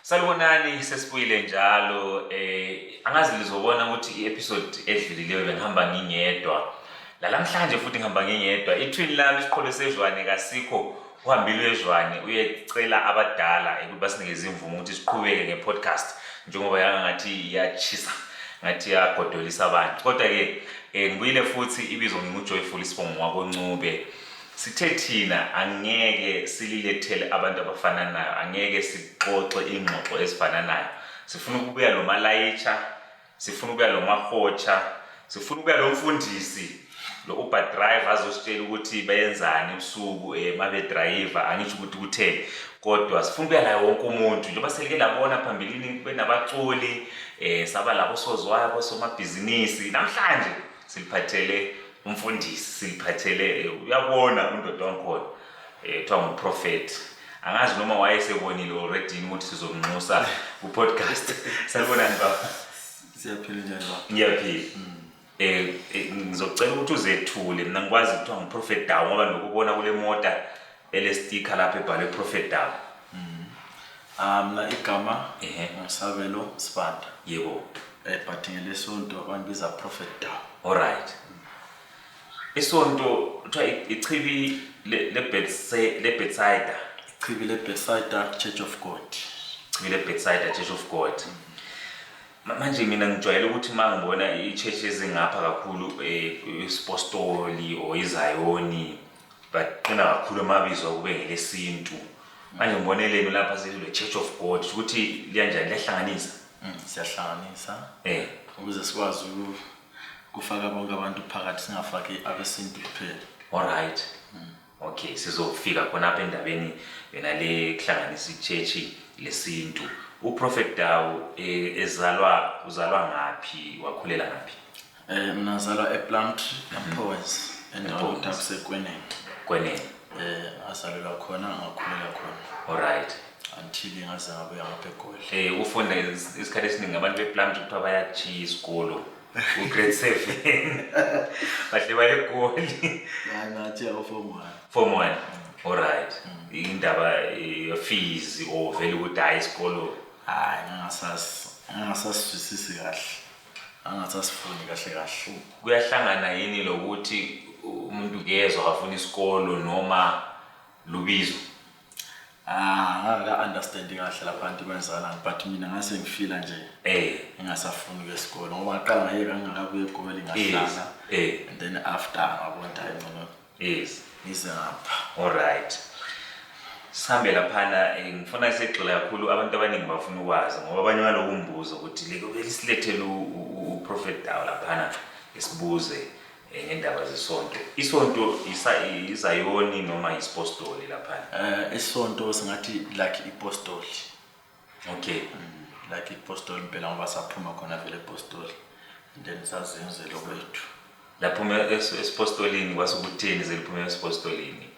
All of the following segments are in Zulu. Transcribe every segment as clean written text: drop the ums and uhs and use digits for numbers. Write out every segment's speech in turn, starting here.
Salibonani sesibuyile njalo angazi lizobona ukuthi i-episode edlulileyo bengihamba ngingedwa namhlanje futhi ngihamba ngingedwa ithwini lami isiqholo sezwane kasikho uhambile ezwane uyecela abadala ukuthi basinikeze imvumo ukuthi siqhubeke ngepodcast njengoba yangathi iyachisa ngathi yagodolisa abantu kodwa ke ngibuyile futhi ibizo nginguJoyful Sibongo wakoNcube. Sithe thina angeke sililethele abantu abafananayo, angeke sixoxe ingxoxo ezifananayo. Sifuna ukubuya lo malayicha, sifuna ukubuya lo mahotsha, sifuna ukubuya lo mfundisi, lo Uber driver azositshela ukuthi bayenzani ubusuku mabe driver, angisho ukuthi kutheni. Kodwa sifuna ukubuya la wonke umuntu njengoba selike labona phambilini benabaculi, saba labo sozwayo kwasomabhizinisi. Namhlanje siliphathele umfundisi, siliphathele uyabona undodo wankhona kuthiwa nguProphet. Angazi noma wayesebonile already ukuthi sizomnxusa ku-podcast. Salibonani baba. Siyaphila njani baba? Ngiyaphila. Ngizocela ukuthi uzethule. Mina ngikwazi kuthiwa nguProphet Dawu ngoba nokubona kule mota ele-sticker lapha ebhalwe Prophet Dawu. Mina igama ngisabelo Sibanda. Yebo. But ngelesonto bangibiza Prophet Dawu. All right. Isonto kuthiwa ichibi le-Bethsaida. Ichibi le-Bethsaida Church of God. Ichibi le-Bethsaida Church of God. Manje mina ngijwayele ukuthi mangibona i-church ezingapha kakhulu Postori or iZayoni baqina kakhulu amabizo kube ngelesintu. Manje ngiboneleni lapha sile Church of God ukuthi liyanjani lehlanganisa? Siyahlanganisa. Ukuze sikwazi kufaka bonke abantu phakathi singafaki abesintu kuphela. All right. Okay, sizofika khona apha endabeni yena le kuhlanganisa ichurch lesintu. UProphet Dawu uzalwa ngaphi, wakhulela ngaphi? Mina ngizalwa ePlant Empowers endaweni takuseKwenene. Kwenene. Ngazalelwa khona ngakhulela khona. All right. Until ngaze ngabuya ngapha eGoli. Ufunda isikhathi esiningi abantu bePlant kuthiwa bayachiya isikolo. Grade 7. Bahle baye eGoli. Ngathi Form 1. Form 1. All right. Indaba fees or vele ukuthi hayi isikolo ngasasizwisisi kahle. Angasasifundi kahle. Kuyahlangana yini lokuthi umuntu kezwe afuna isikolo noma lubizo? Ngaka understanding kahle lapha abantu benzalana but mina ngase ngifila nje ngingasafuni kwesikolo ngoba ngaqala ngayeka ngingakabuye eGoli ngahlala and then after ngabona hayi ngcono ngize ngapha. All right. Sambe laphana ngifuna isigxila kakhulu abantu abaningi bafuna ukwazi ngoba abanye baloku umbuzo ukuthi leko belisilethele uProphet Dawu laphana isibuze ngendaba zesonto. Isonto iZayoni noma iPostori laphana? Isonto singathi like iPostori. Okay. Like iPostori impela ngoba saphuma khona vele ePostori and then sazenzela kwethu. Laphuma ePostolini kwasukutheni zeliphuma ePostolini?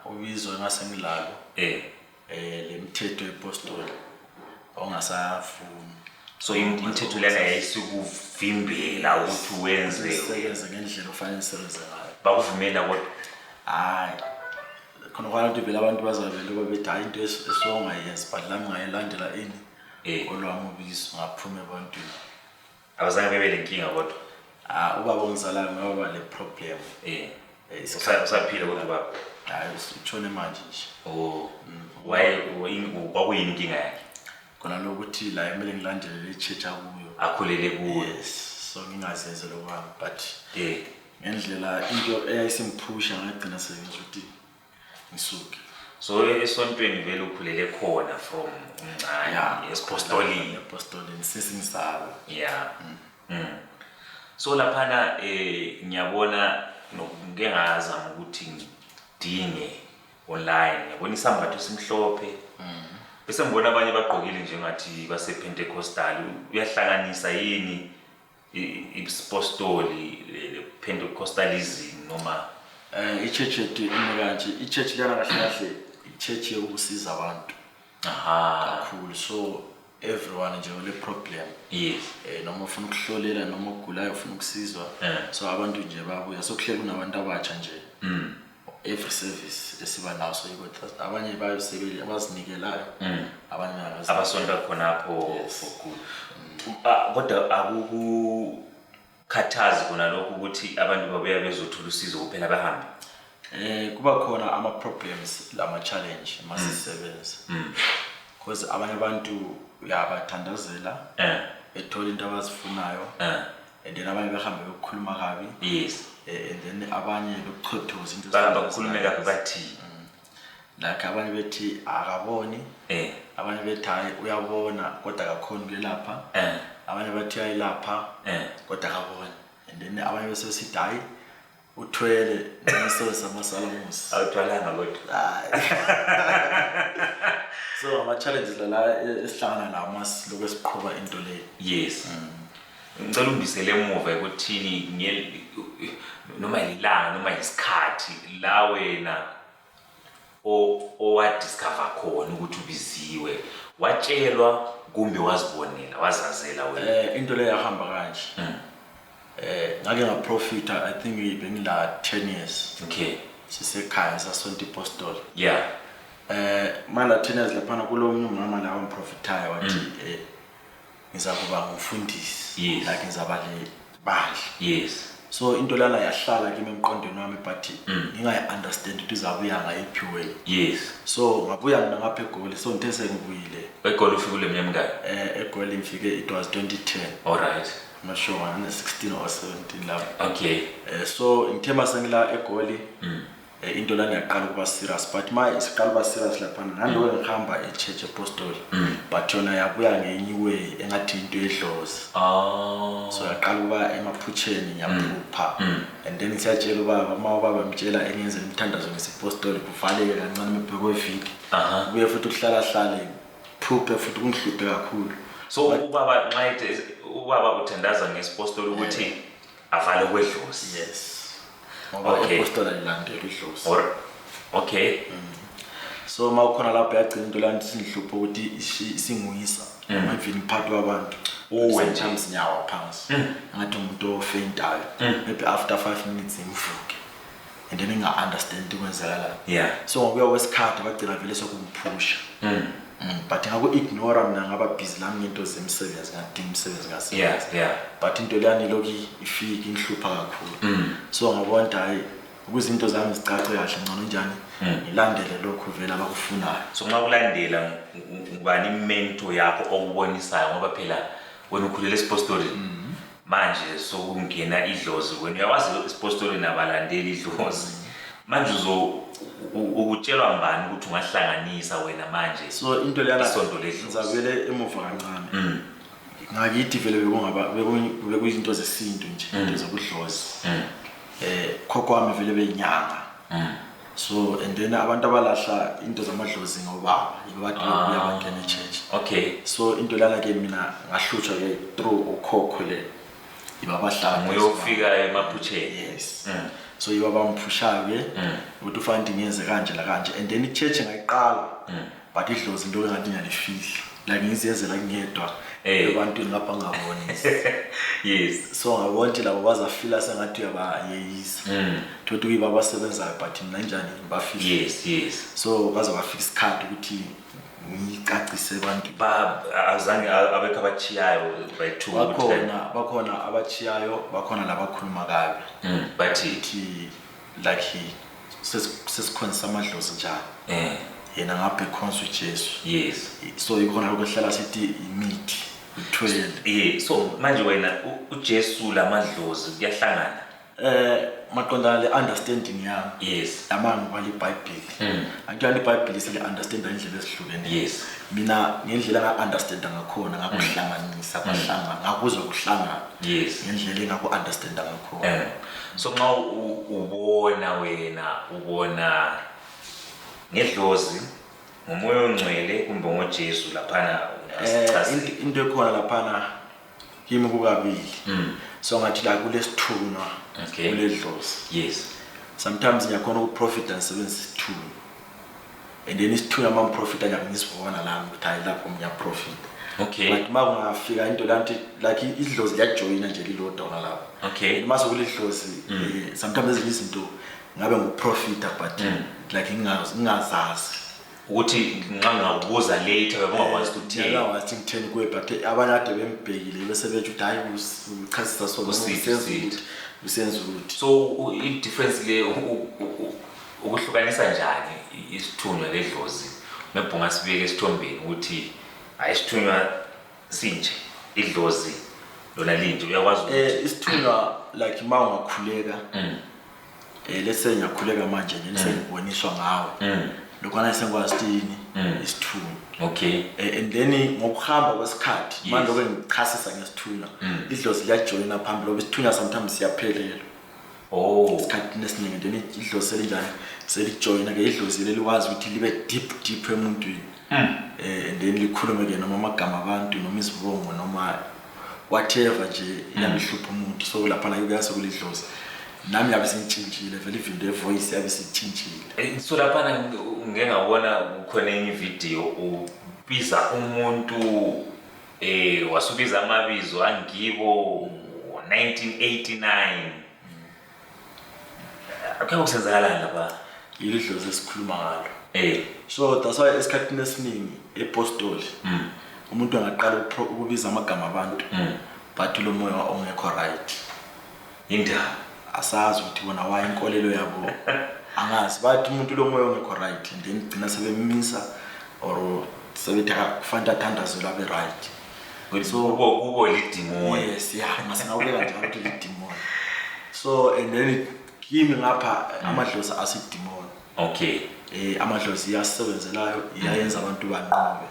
Ubizo ngasengilalo. Lemthetho yePostori ongasafuni. So imithetho lena yayisukuvimbela ukuthi wenze ngendlela ofanele sebenze ngayo. Bakuvumela kodwa khona kwabantu vele abantu bazavela bethi hayi into esongayenzi but la ngayilandela ini olwami ubizo ngaphuma ebantwini. Abazange bebe lenkinga kodwa. Ubaba ongizalayo ngoba le problem. Usaphila kodwa baba? Hayi utshone manje nje. Kwakuyini inkinga yakhe? Khona lokuthi la emele ngilandele le church akuyo. Akhulele kuyo. Yes, so ngingazenze lokwami but ngendlela into eyayisimpusha ngagcina sengizothi ngisuke. So esontweni vele ukhulele khona from umncane ePostolini. ePostolini sesingizalwa. Yeah. So laphana ngiyabona ngeke ngazama ukuthi ngidinge online. Ngiyabona isambatho simhlophe. Bese ngibona abanye bagqokile njengathi base Pentecostal. Uyahlanganisa yini iPostoli le-Pentecostalism noma ichurch yethu imekanje? Ichurch lana kahle ichurch yokusiza abantu. Kakhulu. So everyone nje ole problem. Yes. Noma ufuna ukuhlolela noma ugulayo ufuna ukusizwa. So abantu nje babuya. So kuhle kunabantu abatsha nje. every service esiba nawo so iko abanye bayosebenza abazinikelayo abanye abasonta khonapho for good kodwa akukukhathazi kona lokho ukuthi abantu babuya bezothola usizo kuphela bahambe kuba khona ama problems lama challenge masisebenza because abanye abantu uyabathandazela ethola into abazifunayo and then abanye bahambe ukukhuluma kabi yes and then abanye lokuchothoza into bakhulume kabi bathi like abanye bethi akaboni abanye bethi hayi uyabona kodwa akakhoni kulapha abanye bathi ayilapha kodwa akaboni and then abanye bese sithi hayi uthwele neso samasalamusi awuthwalanga kodwa so ama challenges la esihlangana nawo masiloko esiqhubha into le yes ngicela umbisele emuva ekuthini noma ilanga noma isikhathi la wena owadiscover khona ukuthi ubiziwe watshelwa kumbe wazibonela wazazela wena into le yahamba kanje ngake ngaprofita I think bengila 10 years okay sisekhaya sasonto Postori yeah mala 10 years lapha kulo mama la umprofitayo wathi ngizakuba ngumfundisi like ngizaba le badla yes so into lana yahlala kimi emqondweni wami but ngingayi understand ukuthi izabuya ngayiphi way yes so ngabuya mina ngapha eGoli so ngithe sengibuyile eGoli ufike kule mnyama ngani eGoli ngifike it was 2010 all right I'm not sure 16 or 17 lapho okay so ngithe masengila eGoli into lana yaqala ukuba serious but my isiqala ukuba serious lapha ngalo ngihamba eChurch ePostori but yona yabuya ngenye way engathi into eDlozi so yaqala ukuba emaphucheni yaphupha and then siyatshela ubaba mtshela engenze imthandazo ngeSpostori kuvaleke kancane mebhekwe viki kuye futhi ukuhlala phuphe futhi kungihluphe kakhulu so ubaba nxayithe ubaba uthandaza ngeSpostori ukuthi avale kwedlozi yes ngoba iPostori ilandela iDlozi okay so mawukhona lapho yagcina into lanti singihlupha ukuthi singuyisa even part wabantu sometimes nyawa phansi ngathi umuntu ofeintayo maybe after 5 minutes ngivuke and then nginga understand ukwenzakala so ngokuya kwesikhathi bagcina vele sokumphusha but ngaku ignore mina ngaba busy lami into zemsebenzi ngadinga umsebenzi ngasebenza but into leyani loki ifika inhlupha kakhulu so ngabona hayi ukuzinto zami zicace kahle ngcono njani ngilandele lokho vela abakufunayo so nxa kulandela ngubani imento yakho okubonisayo ngoba phela wena ukhulela eSpostori manje so ungena iDlozi wena uyawazi eSpostori nabalandeli iDlozi manje ukutshelwa ngani ukuthi ungahlanganisa wena manje so into leyana isonto leDlozi ngizabele emuva kancane ngakithi vele bekuyizinto zesintu nje into zokuDlozi khokho wami vele beyinyanga so and then abantu abalahla into zamadlozi ngobaba ibadi lokuya bangena eChurch okay so into lana ke mina ngahlutshwa ke through ukhokho le ibabahlanga uyofika emaphucheni yes so ibaba mphushayo ke ukuthi ufanele ngiyenze kanje la kanje and then iChurch ngayiqala but iDlozi into engathi ngiyalifihla la ngiziyezela ngiyedwa abantu ngapha ngaboni yes so ngabona labo bazafila sengathi uyabayeyisa thothi uyibaba sebenzayo but mina njani bafihla yes so baza bafika isikhathi ukuthi ngicacise abantu azange abekho abachiyayo bayithu bakhona abachiyayo bakhona labakhuluma kabi bathi like sesikhona samadlozi njalo yena ngapha ekhonza uJesu yes so ikhona ukuhlala sithi imithi uthwele so manje wena uJesu lamadlozi kuyahlangana maqondana le understanding yami yes amanga kwali iBhayibheli angiyani iBhayibheli sile understand indlela ezihlukene yes mina ngendlela nga understand ngakhona ngakuhlanganisa kwahlanga ngakuzwa kuhlangana yes ngendlela engaku understand ngakhona so nxa ubona ngeDlozi ngomoya ongcwele kumbe ngoJesu laphana into ekhona laphana kimi kukabili so ngathi la kulesithunwa kule Dlozi yes sometimes ngiyakhona ukuprofita ngisebenzisa isithunwa and then isithunwa ama profit ngiyisibona la ukuthi hayi lapho ngiyaprofit okay but makungafika into lanti like iDlozi liyajoyina nje lilodwa lapho okay mase kule Dlozi sometimes ezinye izinto ngabe nguprofita but like ngingazazi ukuthi nxa ngabuza later bengakwazi ukuthi wathi ngitheni kuwe but abanye ade bembhekile bese bethi hayi uchasisa sona usenza ukuthi so i difference le ukuhlukanisa njani isithunywa ledlozi mebhunga sibeke esithombeni ukuthi ayisithunywa sinje idlozi lona linje uyakwazi ukuthi isithunywa like mawungakhuleka let's say ngiyakhuleka manje nje sengiboniswa ngawe lokwana sengikwazi tini isithunywa okay and then ngokuhamba kwesikhathi manje lokho ngichasisa ngesithunywa idlozi liyajoyina phambili ngoba isithunywa sometimes siyaphelela isikhathi nesiningi then idlozi selinjani selijoyina ke idlozi lelikwazi ukuthi libe deep emuntwini and then likhulume ke noma amagama abantu noma izibongo noma whatever nje yamhlupha umuntu so lapha la kuyase kulidlozi nami yabe sintshintshile vele even voice yabe sintshintshile so lapha ngeke ngabona kukhona enye video ubiza umuntu wasubiza amabizo angibo 1989 akukho kusenzakalana lapha ilidlozi esikhuluma ngalo so that's why esikhathini esiningi ePostori umuntu angaqala ukubiza amagama abantu but lo moya ongekho right indaba asazi ukuthi bona waye inkolelo yabo angazi bathi umuntu lo moya ongekho right and then gcina sebemisa or sebethi kufanele athandaze labe right so kubo lidemon yes ngasingawubeka njalo ukuthi lidemon so and then kimi ngapha amadlozi asidemon okay amadlozi yasebenzelayo iyayenza abantu banqobe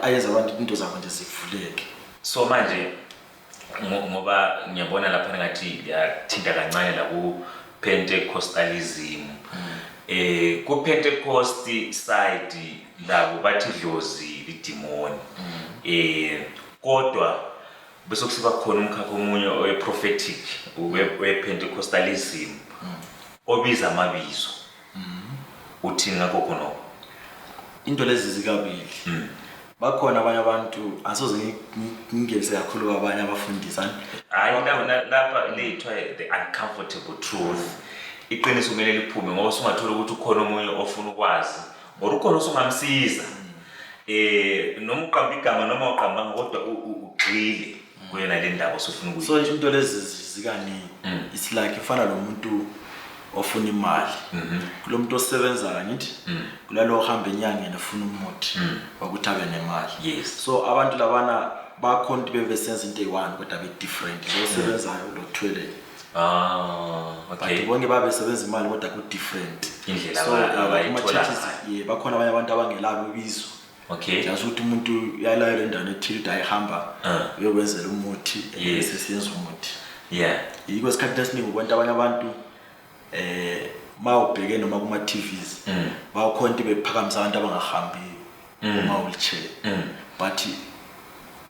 ayenza abantu into zabo nje zivuleke so manje ngoba ngiyabona lapha ngathi yathinta kancane la ku Pentecostalism ku Pentecost side labo bathi idlozi lidemon kodwa bese kusiba khona umkhakha omunye owe-prophetic we-Pentecostalism obiza amabizo uthi ngakho khona into lezi zikabili bakhona abanye abantu asoze ngingeze kakhulu abanye abafundisana hayi lapha lethwa the uncomfortable truth iqiniso kumele liphume ngoba usungathola ukuthi ukhona omunye ofuna ukwazi or ukhona osungamsiza noma uqamba igama noma uqamba kodwa ugxile kuyena le ndaba osufuna ukuyi so into lezi zikaningi it's like ifana lo muntu ofuna imali kulo muntu osebenza ngithi kulalo ohamba enyangeni efuna umuthi ukuthi abe nemali yes so abantu labana bakhona ukuthi bebesenza into eyi-one kodwa be different lo sebenzayo lo toilet okay but bonke babesebenza imali kodwa ku different indlela abayithola bakhona abanye abantu abangelalo ubizo okay nje ukuthi umuntu uyalayo le ndawo ethile ukuthi ayihamba uyokwenzela umuthi sesiyenza umuthi yiko isikhathi esiningi ubona abanye abantu mawubheke noma kuma TVs bakhona into bephakamisa abantu abangahambi uma wheelchair but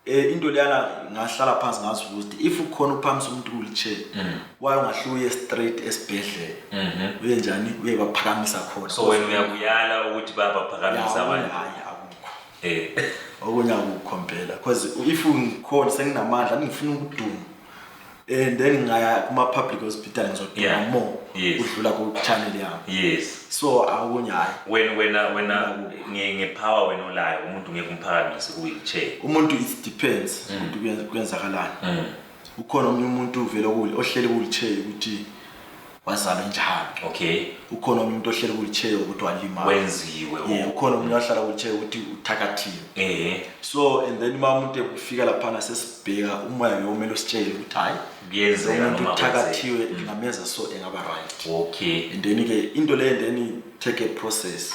into leyana ngahlala phansi ngazi ukuthi if ukhona uphamisa umuntu wheelchair waye ungahluye straight esibhedlela uye njani uye baphakamisa khona so wena uyakuyala ukuthi babaphakamisa abantu okunye akukhompela because if ngikhona senginamandla ngifuna ukuduma and then ngaya kuma public hospital ngizoduma more udlula ku channel yami yes so akunye hayi wena ngepower wena olayo umuntu ngeke umphakamise ku wheelchair umuntu it depends ukuthi kwenzakalani ukhona umuntu uvela ohlele ku wheelchair ukuthi wazala njalo okay ukhona umuntu ohlele ku wheelchair ukuthi walima wenziwe ukhona umuntu ohlala ku wheelchair ukuthi uthakathiwe so and then umuntu ekufika lapha nasesibheka umoya uyomela usitshele ukuthi hayi kuyenzeka noma uthakathiwe ngamenza so engaba right okay and then ke into le and then take a process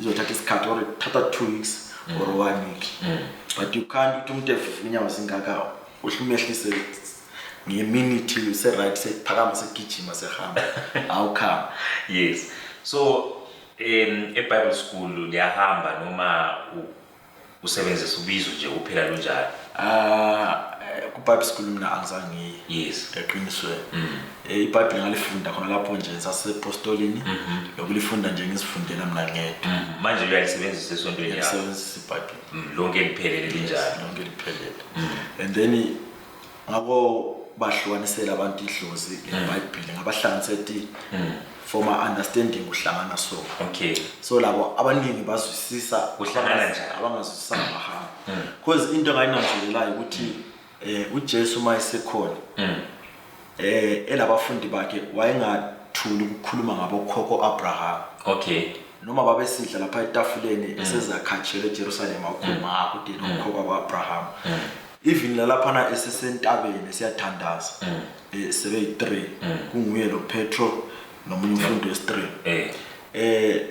izothatha isikhathi or thatha 2 weeks or 1 week but you can't ukuthi umuntu evunya zingaka uhlumehlise ngeminute use right sephakama segijima sehamba awukhama yes so eBible school liyahamba noma usebenzisa ubizo nje kuphela lunjalo ku Bible school mina angizange yes eqiniswe iBible ngalifunda khona lapho nje sasePostolini yokulifunda nje ngizifundela mina ngedwa manje uyalisebenzisa esontweni yakho ngisebenzisa iBible lonke liphelele linjalo lonke liphelele and then ngabo bahlukanisela abantu idlozi eBhayibheli ngabahlanganisethi for my understanding uhlangana so. Okay. So labo abaningi bazwisisa uhlangana njani abangazwisisa ngahamba. Because into engayinanzelelayo ukuthi uJesu mayesekhona elabafundi bakhe wayengathuli ukukhuluma ngabo khokho Abraham. Okay. Noma babesidla lapha etafuleni esezakhatshele eJerusalem akhuluma ngakho ukuthi khokho Abraham. Even lapha esesentabeni siyathandaza sebe 3 kunguye lo Petro nomunye umfundi wesi3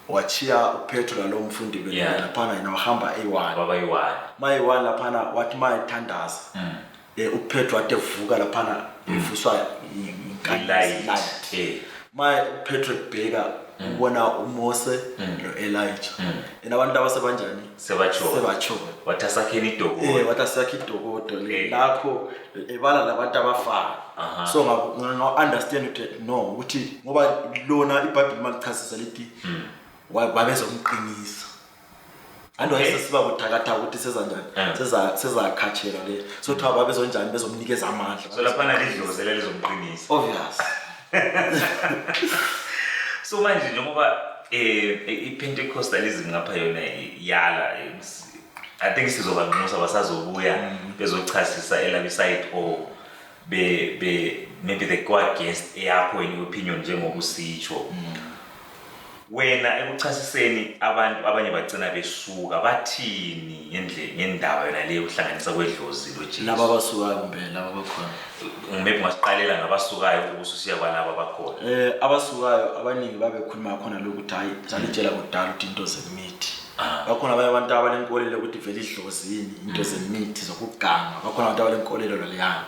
wachiya uPetro lo mfundi bela lapha yena wahamba A1 baba yi1 mayi1 lapha wathi mayithandaza uPetro atevuka lapha efuswa light Petro bheka ubona uMose no Elijah abantu abasebanjani sebacho wathasakheni idoko wathasakha idoko lapho ebala labantu abafana so understand ukuthi no ukuthi ngoba lona iBhayibheli malichasisa lithi babezomqinisa andwayesesiba kuthakatha ukuthi sezanjani sezakhatshela le so thiwa babezonjani bezomnikeza amandla so lapha lidlozi lelizomqinisa obvious. So manje njengoba iPentecostalism ngapha yona yala I think sizobanxusa basazobuya bezochasisa elabo side or maybe they go against yakho in your opinion njengokusitsho wena ekuchasiseni abantu abanye bagcina besuka bathini ngendaba yona leyo uhlanganisa kwedlozi loJesu laba abasukayo kumbe laba bakhona maybe ngasiqalela ngabasukayo ukususiya kwalabo abakhona abasukayo abaningi babekhuluma khona lokuthi hayi salitshela kudala ukuthi into zemithi bakhona abanye abantu abalenkolelo ukuthi vele idlozini into zemithi zokuganga bakhona abantu abalenkolelo leyana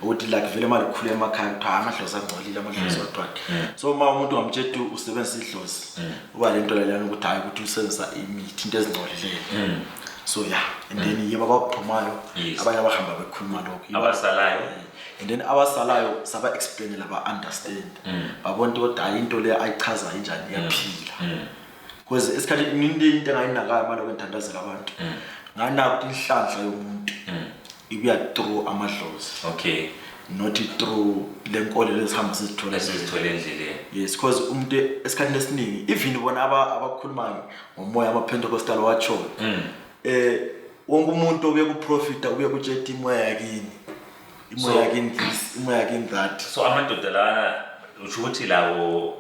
ukuthi like vele malikhulu emakhaya kuthiwa amadlozi angcolile amadlozi wadwada so uma umuntu ngamtshela usebenzisa idlozi uba lento leyana ukuthi hayi ukuthi usebenzisa imithi into ezingcolileyo so yeah and then yebo abaphumayo abanye abahamba bekhuluma lokho abasalayo and then abasalayo saba explain laba understand babona ukuthi hayi into le ayichaza kanjani iyaphila because esikhathini into engayinakayo manje kwentandazela abantu ngana ukuthi inhlanhla yomuntu ibuya through amadlozi okay not through lenkolelo ezihamba sizithola endleleni yes because umuntu esikhathini esiningi even bona abakhuluma ngomoya amaPentecostal wacho wonke umuntu obuye kuprofita ubuye kutshela imoya yakini imoya yakini this imoya yakini that so amadoda lana usho ukuthi lawo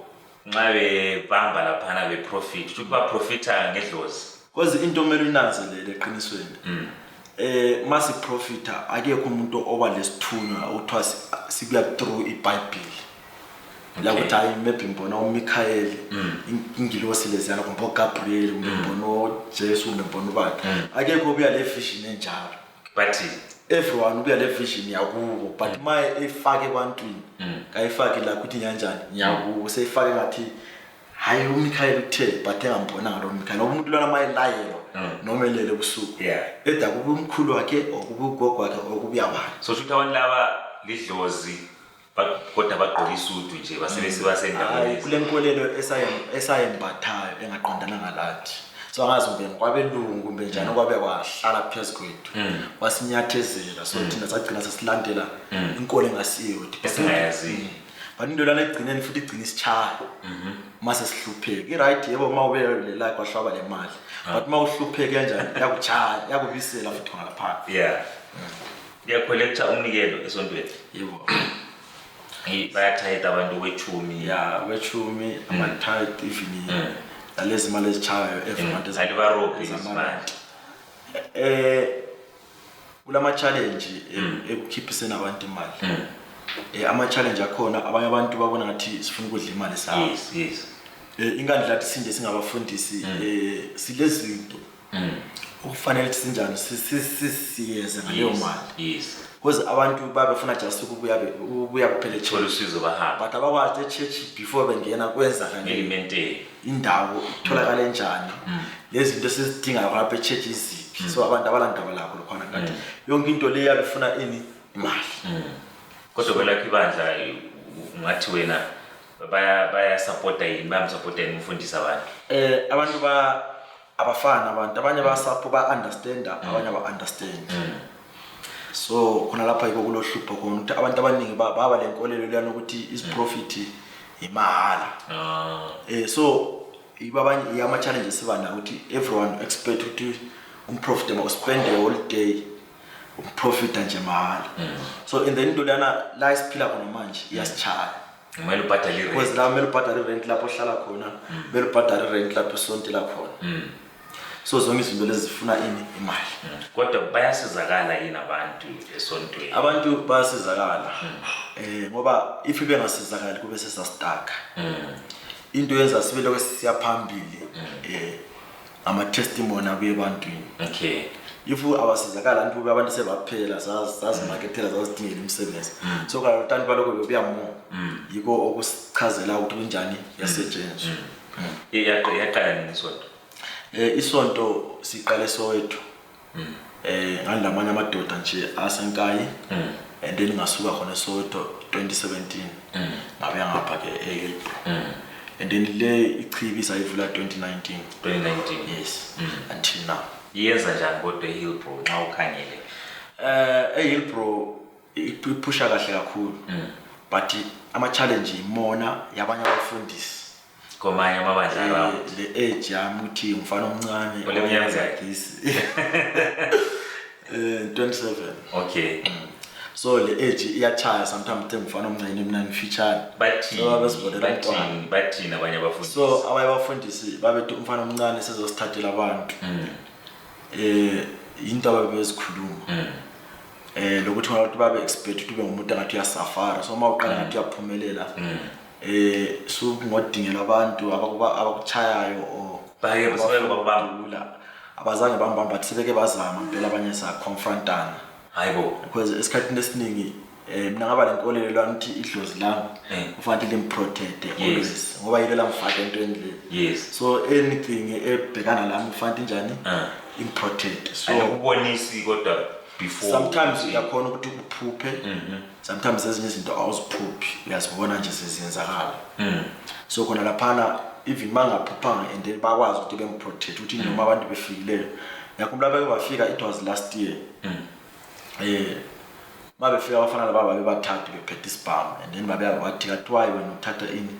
nxa bebamba laphana beprofit ukuthi baprofita ngedlozi because into omele unanzelele eqinisweni masi profita akekho umuntu oba lesithunywa uthiwa sikuya through iBhayibheli la ukuthi hayi maybe mbona uMichael ingilosi leziyana kumbe uGabriel mbona uJesu mbona ubani akekho ubuya le vision enjalo but everyone ubuya le vision yakubo but maye efake ebantwini kayifaki la ukuthi nyanjani yakubo seyifake ngathi hayi uMichael uthe but engambona ngalo uMichael umuntu lona maye layelo nomelele ubusuku eda kube umkhulu wakhe okube ugogo wakhe okubuya abantu so ukuthi abantu laba lidlozi kodwa bagqoka isudu nje basendaweni kule nkolelo esayembathayo engaqondana ngalathi so angazi umbe kwabelungu kumbe njani kwabe kwahlala phezu kwethu wasinyathezela so thina sagcina sesilandela inkolo engasiyo esingayazi bantu lana egcineni futhi igcina isichaya mase sihlupheke iright yebo mawube le like wahlaba le mali but mawuhlupheke kanjani yakuchaya yakubisela futhi ngalapha collector umnikelo esontweni yebo bayathayita abantu wechumi wechumi ama-tithe even alezi mali ezichayo everyone alibarobhi izimali kulama challenge ekukhiphiseni abantu imali ama challenge akhona abanye abantu babona ngathi sifuna ukudla imali sawo yes ingandla lathi sinde singabafundisi silezinto ukufanele sinjani siyeze ngaleyo mali yes because abantu babefuna just ukubuya kuphela church usizo bahamba but abakwazi church before bengena kwenza kanye indawo itholakala enjani lezi zinto sizidingayo lapha echurch iziphi so abantu abalandaba lakho lokhona ngathi yonke into le yabefuna imali kodwa kwelakho ibandla ngathi wena baya support yini bayamsupport yini umfundisi abantu abafana abantu abanye ba support ba understand abanye ba understand So khona lapha yiko kulohlupho khona ukuthi abantu abaningi baba lenkolelo lana ukuthi is profit imahala. So ibabanye ama challenges sibana ukuthi everyone expect ukuthi profit ma spend the whole day profit nje mahala. So in the end lana la isiphila khona manje iyasichaya. Kumele ubhadale rent. Because la kumele ubhadale rent lapho ohlala khona, kumele ubhadale rent lapho isonto la khona. So zonke izinto lezi zifuna imali. Kodwa bayasizakala yini abantu esontweni? Abantu bayasizakala. Ngoba if bengasizakali kube sesastaka. Into yenza sibele kwesiya phambili ama testimony abuyebantwini. Okay. If abasizakala abantu abantu sebaphela sazi marketela zazidingela imisebenzi. So ka abantu baloko bebuya mo yiko okusichazela ukuthi kunjani yasetshenziswa. Yaqala nini isonto? Isonto siqale Soweto. Ngandamanye amadoda nje asenkayi. And then ngasuka khona Soweto 2017. Ngabe ngapha ke eHilbro. And then le ichibisa ivula 2019. 2019. Yes. Until now. Yenza njani kodwa eHilbro nxa ukhangele? eHilbro iphusha kahle kakhulu. But ama challenge imona yabanye abafundisi. Komanye amabandla le age yami uthi ngifana omncane oleminyaka 27. Okay. So le age iyachaya sometimes ngifana omncane mina ngifitshane. Bathina abanye abafundisi. So abanye abafundisi babethi umfana omncane sezosithathela abantu. Into ababezikhuluma. Lokuthi abantu babe expect ukuthi ube ngumuntu ngathi uyasafara. So mawuqala ngathi uyaphumelela. So ngodingela abantu abakuchayayo o baye basebabambula abazange bambamba but sebeke bazama impela abanye sa confrontana. Hayibo Because esikhathini esiningi mina ngaba lenkolelo lami ukuthi idlozi lami kufanele limprotect always ngoba yile lamfaka entweni le. Yes. So anything ebhekana lami kufanele njani improtect. So ubonisi kodwa before sometimes uyakhona ukuthi uphuphe. Sometimes ezinye izinto awuziphuphi uyazibona nje seziyenzakala. So khona laphana even mangaphuphanga and then bakwazi ukuthi bemprotect ukuthi noma abantu befikileyo. Yakhumbula beke bafika it was last year. Mabefika abafana laba bebathathu bephethe isibhamu and then babe bathi kathiwa wena uthatha ini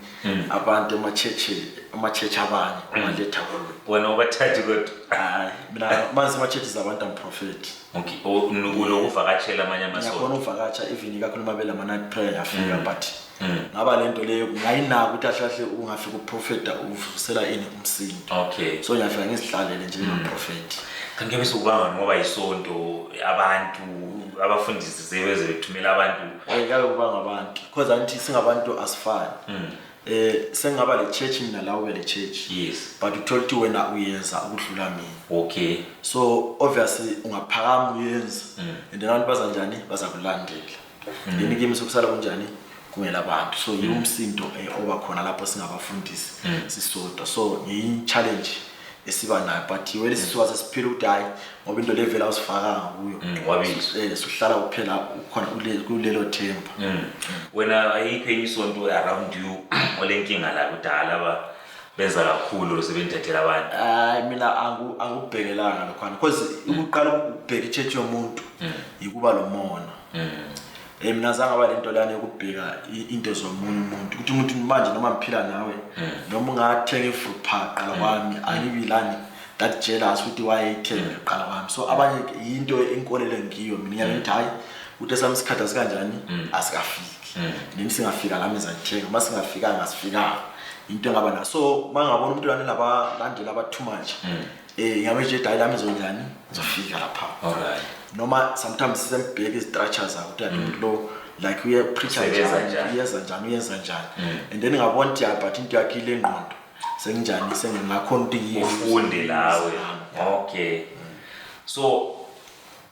abantu ama-church abanye umaletha kulo. Wena ubathathe kodwa? Hayi mina manje ama-churches abantu am-prophet. Okay. Unokuvakatshela amanye amasonto? Ngiyakhona ukuvakatsha even ikakhulu mabela ama-night prayer yafika but ngaba lento leyo ngayinaka ukuthi ahlahle ungafika uprofeta uvusela ini umsindo. Okay. So ngiyafika ngizihlalele nje njengoprofeti. Kangabe sokubanga ngoba isonto abantu abafundisi sebeze bethumela abantu yabe kuba ngabantu because anti singabantu asifani. Sengaba le church mina la ube le church. Yes. But uthola ukuthi wena uyenza ukudlula mina. Okay. So obviously ungaphakama uyenza and then abantu bazanjani bazakulandela. Then kimi sokusala kunjani kumela abantu. So yumsindo oba khona lapho singabafundisi sisodwa. So ngi challenge esiba nayo but wele sisiwaze siphila ukuthi hayi ngoba into levela usifaka kuyo wabizwa sohlala kuphela khona kulelo themba. Wena ayikho isonto around you olenkinga la kudala aba benza kakhulu sebenthathela abantu? Hayi mina angubhekelanga lokhana because ukuqala ukubheka ichurch yomuntu ikuba lo mona. Mina zanga balento lana yokubheka into zomunye umuntu ukuthi umuntu manje noma ngiphila nawe noma ungathenga ifruit paqala kwami angibilani that jealous ukuthi wayethenga qala kwami. So abanye into enkolele ngiyo mina ngiyathi hayi ukuthi esamsikhatha sikanjani asikafiki nini singafika lami ezathenga mase singafika ngasifika into engaba na. So mangabona umuntu lana labalandela aba too much ngabe nje dayila lami zonjani zofika lapha. Alright. Noma sometimes sembheke structures ukuthi umuntu lo like we preacher yenza njani and then ngabona ukuthi but into yakhe ile ngqondo senginjani sengingakhona ukuthi ufunde lawe. Okay. So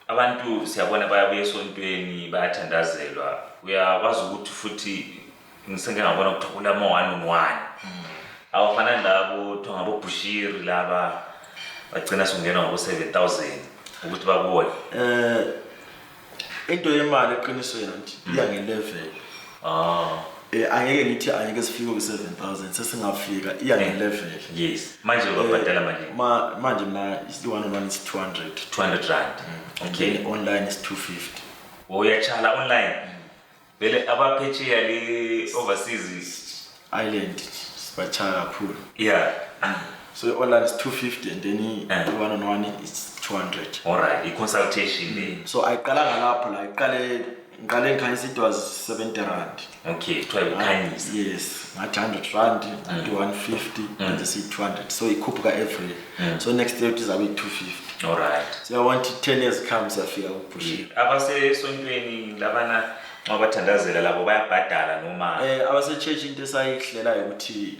abantu siyabona bayabuya esontweni bayathandazelwa uyakwazi ukuthi futhi ngisenge ngabona ukuthi kulama 1-on-1 awafana nalabo thonga bobushiri laba bagcina songena ngabo 7,000 ukuthi babone. Into yemali eqinisweni nti iya ngelevel. Angeke ngithi angeke sifike ku 7,000 sesingafika iya ngelevel. Yes. Manje ubabhadala manje? Manje mina is 1-on-1 is 200 rand. Okay. Online is 250. Uyachala online. Vele abaphetsheya le overseas island sibachala kakhulu. Yeah. So online is 250 and then one-on-one is 200. Alright, i-consultation. So I qala ngalapho la ngiqale ngikhanyisa it was 70 rand. Okay, try ukhanyisa. Yes, ngathi 100 rand, ngathi 150, and this is 200. So ikhuphuka every year. So next year it is about 250. Alright. So I want 10 years comes afika ukupush. Abase esontweni labana abathandazela labo bayabhadala noma abase church into esayihlela ukuthi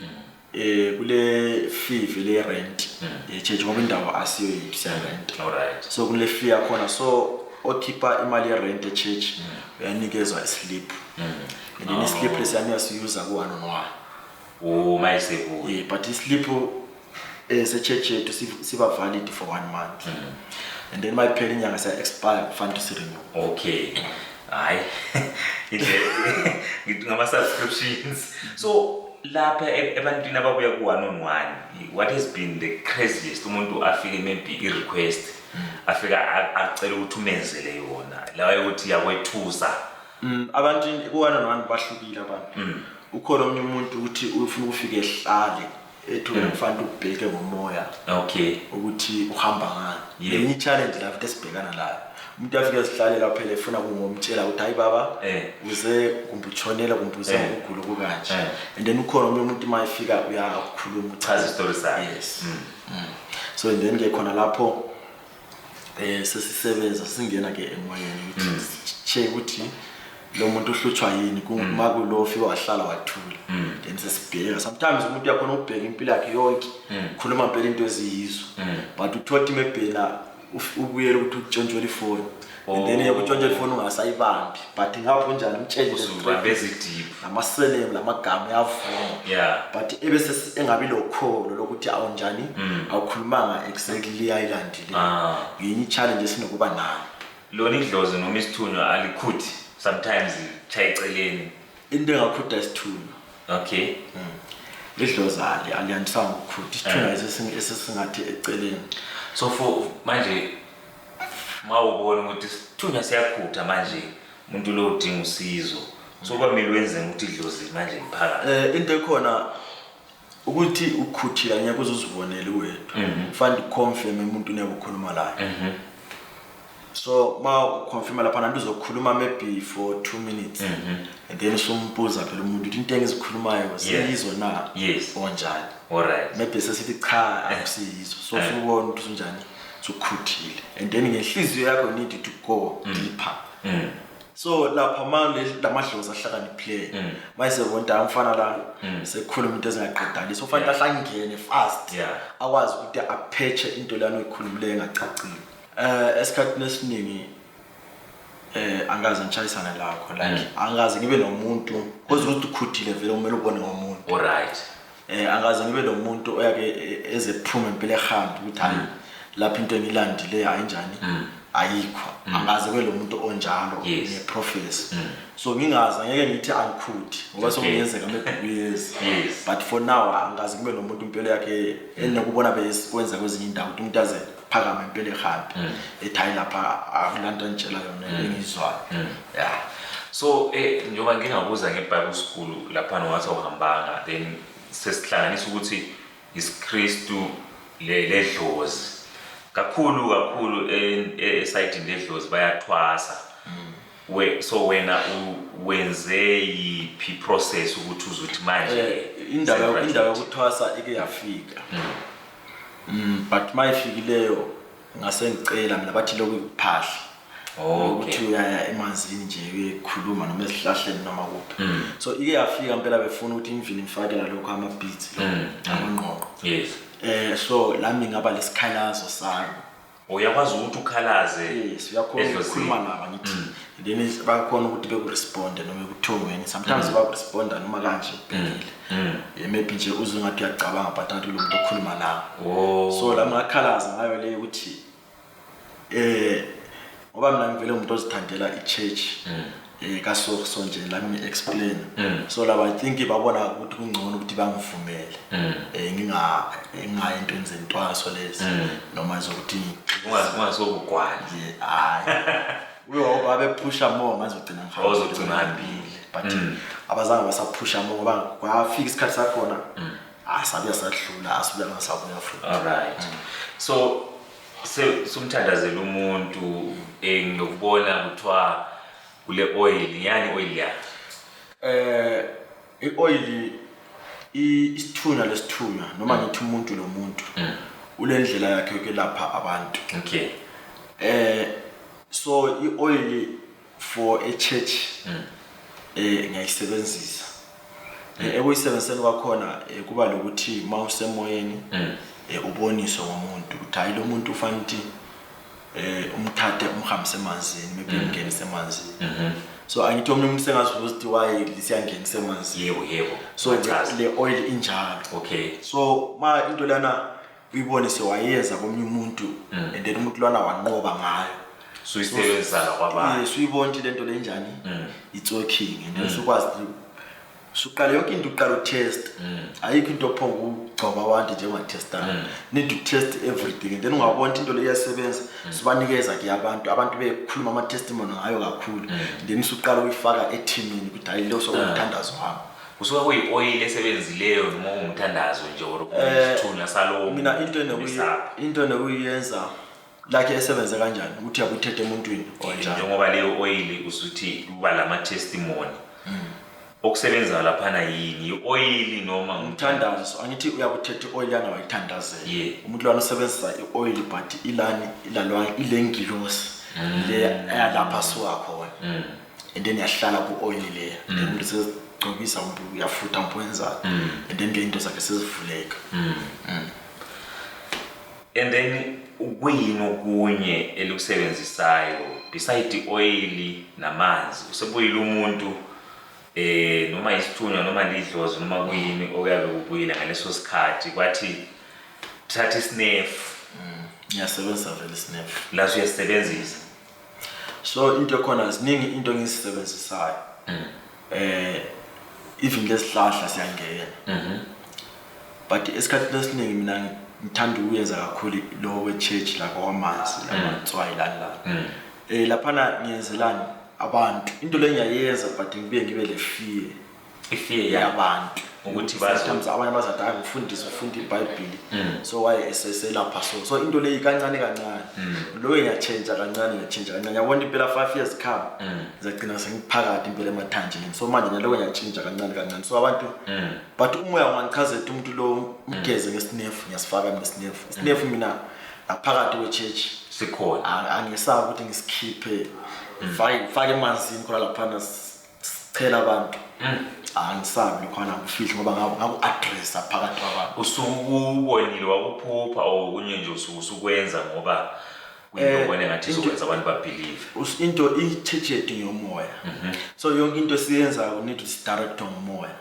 kule fee le rent ye church ngoba indawo asiyo yiphi rent. Alright. So kule fee yakhona so okhipha imali ye rent e church uyanikezwa islip. And then islip lesiyani siyuza ku one-on-one. Oh mayisebu. Yeah, but islip se church yethu siba valid for 1 month. And then my pay inyanga sa expire fund to renew. Okay. Hayi. Ngama subscriptions. So lapha ebantwini ababuya ku one-on-one, what has been the craziest umuntu afike maybe i-request afika acela ukuthi umenzele yona lawa ukuthi yakwethusa? Abantu ku one-on-one bahlukile abantu. Ukhona omnye umuntu ukuthi ufuna ufike ehlale ethuke kufanele ubheke ngomoya. Okay. Ukuthi uhamba ngani. Yenye challenge lapho esibhekana layo. Umuntu afike esihlale lapha phela efuna kungomtshela ukuthi hayi baba uze kumbutshonela kumbuza ukugula okukanje. And then ukhona omnye umuntu mayifika uyakhuluma uchaza story sakhe. Yes. So and then ke khona lapho sesisebenza singena ke emoyeni ukuthi check ukuthi lo muntu uhlutshwa yini kuma kulo ufika wahlala wathula. Then sesibheka sometimes umuntu yakhona ubheka impilo yakhe yonke khuluma impela into eziyizo but uthothi mebhena ubuyela ukuthi utshontshe ifoni and then yakutshontshe ifoni ungasayibambi but ngapho njani umtshele uzibambeze deep amaselem lamagama yavuma but ebese engabi lokholo lokuthi awunjani awukhulumanga exactly ayilandile ngenye challenge esinokuba nayo lona Idlozi noma isithunywa alikhuthi sometimes chayiceleni into engakhuda isithunywa. Okay. Idlozi aliyandisanga ukukhuthi isithunywa esesingathi eceleni. So for manje mawubona ukuthi isithunywa siyakhutha manje umuntu lo udinga usizo so kwamele wenze ukuthi Idlozi manje iphakathi into ekhona ukuthi ukhuthila ngeke uzuzibonele wethu kufanele uconfirm umuntu unebukhuluma layo. So ma confirm lapha nantu uzokhuluma maybe for 2 minutes and then sombuza phela umuntu into engizikhulumayo siyizo na onjani. Alright. Maybe sesithi cha akusiyizo so ubona ukuthi unjani ukhuthile and then ngenhliziyo yakho need to go deeper. So lapha manje lamadlozi ahlakaniphile mayisebona umfana la sekukhuluma into ezingaqedani so fanele ahlangene fast akwazi ukuthi aphethe into lana oyikhulumileyo engacacile. Esikhathini esiningi angaze ngitshayisana lakho like angaze ngibe nomuntu ozokuthi ukhuthile vele kumele ubone ngomuntu. Alright. Angaze ngibe nomuntu oyake ezephume impela ehamba ukuthi hayi lapha into engilandile ayinjani ayikho. Angaze kube lo muntu onjalo neprofessor. So ngingaze ngeke ngithi angikhuthi ngoba sokungenzeka mebuyezi. But for now angaze kube nomuntu impela yakhe enokubona besikwenza kwezinye indawo ukuthi umuntu aze phakama impela ehambe ethayi lapha akulanda ntshela yona engizwayo. So njoba ngingabuza ngeBible school lapha nowathi uhambanga then sesihlanganisa ukuthi isiKristu ledlozi kakhulu esayidini ledlozi bayathwasa. So wena wenze yiphi process ukuthi uzothi manje indawo yokuthwasa ike yafika. But mayifikileyo ngase ngicela mina bathi lokuphahla ukuthi uyaya emanzini nje uyekhuluma noma esihlahleni noma kuphi. So ike yafika impela befuna ukuthi imvini ngifake lokho ama beats amangqoqo. Yes. So lami ngaba lesikhalazo sami. Uyakwazi ukuthi ukhalaze. Yes, uyakhona ukukhuluma nabo ngithi then bakhona ukuthi bekurespond noma ekuthongweni sometimes bakuresponda noma kanje ubhekile. Maybe nje uzungathi uyacabanga but anti lo muntu okhuluma nawe. So la ngakhalaza ngayo le ukuthi ngoba mina ngivele umuntu ozithandela ichurch kaSokso nje la ngi explain. So laba I think babona ukuthi kungcono ukuthi bangivumele ngingayi into enzentwaso lezi noma zokuthi ungasokugwala hayi uyoba bephusha more ngazogcina ngihamba uzogcina hambile but abazange basaphusha more ngoba kwafika isikhathi sakhona asabuya sadlula asubuya ngasabuya futhi. All right. So sumthandazela umuntu ngiyokubona kuthiwa kule oil yani oil ya i-oil isithunywa lesithunywa noma ngithi umuntu lo muntu ulendlela yakhe yokwelapha abantu. Okay. So i-oil for a church ngiyayisebenzisa. Ekuyisebenziseni kwakhona kuba lokuthi mawusemoyeni uboniswe ngomuntu ukuthi hayi lo muntu ufanele ukuthi umthathe umhambise emanzini maybe umngenise emanzini. So angithi omunye umuntu sengazibuza ukuthi why lisiyangenisa emanzini. Yebo. So le oil injalo. Okay. So ma into lana uyibonise wayenza komunye umuntu and then umuntu lwana wanqoba ngayo. So isebenzisa kwabantu. Yes, uyibona lento le njani? It's working and then ukwazi suqala yonke into uqala test. Ayikho into ophonga ugcoba abantu njengoba testa. Need to test everything and then ungabona into le iyasebenza sibanikeza ke abantu bekhuluma ama testimony ngayo kakhulu. Then suqala uyifaka ethimini ukuthi hayi lo sokumthandazo wami. Kusuka kuyi oil esebenzileyo noma umthandazo nje isithunywa salowo. Mina into nokuyenza like esebenza kanjani ukuthi yakuthethe emuntwini onjani njengoba leyo oil usuthi kuba lama testimony. Okusebenza laphana yini oil noma umthandazo angithi uyakuthethe oil yana wayithandazela umuntu lwana usebenzisa ioil but ilalwa ilengilosi le ayalapha suka khona and then yahlala ku oil le umuntu sezigcobisa umuntu uyafutha mpwenza and then into zakhe sezivuleka. And then ukuyini okunye elikusebenzisayo beside oil namanzi usebuyile umuntu noma isithunywa noma lidlozi noma kuyini okuyabe kubuyile ngaleso sikhathi kwathi thatha isnefu ngiyasebenza vele isnefu la uyasebenzisa. So into khona ziningi into engisisebenzisayo even lesihlahla siyangena but esikhathi lesiningi mina ngithanda ukuyenza kakhulu lo we church la kwamanzi lamatswayi la laphana ngiyenzelani abantu into le ngiyayenza but ngibuye ngibe le fear yabantu ukuthi bazi abanye bazadala ufunda iBhayibheli so why eseselapha so into le ikancane lo ngiyachange kancane yabona impela 5 years come ngizagcina sengiphakathi impela emathanjeni so manje nalo ngiyachange kancane so abantu but umoya wangichazela umuntu lo ugeze ngesnefu ngiyasifaka ngesnefu isnefu mina ngaphakathi we church sikhona angisabi ukuthi ngisikhiphe fake emanzini khona laphana sichela abantu angisabi khona kufihle ngoba ngaku address phakathi kwabantu usukubonile wakuphupha okunye nje usukwenza ngoba kuyibone ngathi izokwenza abantu ba believe into i-church yethu yomoya so yonke into siyenza we need to direct ngomoya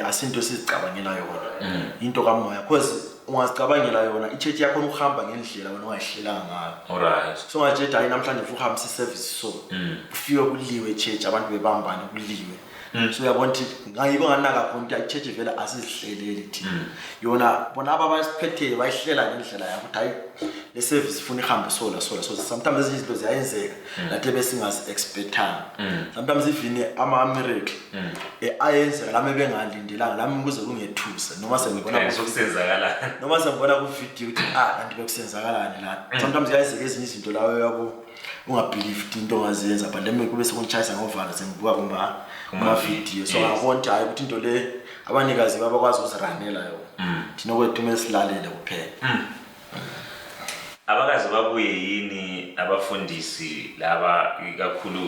asinto sizicabangela yona into kamoya because ungazicabangela yona i-church yakho ukuhamba ngendlela wena ongayihlelela ngayo. Alright. So ngathi hayi namhlanje ufuhamisa service so ufike kuliwe church abantu bebambana kuliwe so uyabona ukuthi ngayiko nganaka khona i-church vele asizihleleli thina yona bona abasiphethe bayihlela ngendlela yakho ukuthi hayi le service ifuna ihambe sola so sometimes izinto ziyayenzeka lathi bese singazi expectanga sometimes even ama-miracle ayenzeka lami bengalindelanga lami kuze kungethusa noma sengibona sokusenzakala noma sengibona ku video ukuthi kanti bekusenzakalani la sometimes yayenzeka ezinye izinto lawo yabo ungabelieve into ongazenza but lemi kube sekunchayisa ngovala sengibuka kuma video so ngabona hayi ukuthi into le abanikazi babakwazi ukuziranela yona thina kwethu mesilalele kuphela. Abakazi babuye yini abafundisi laba kakhulu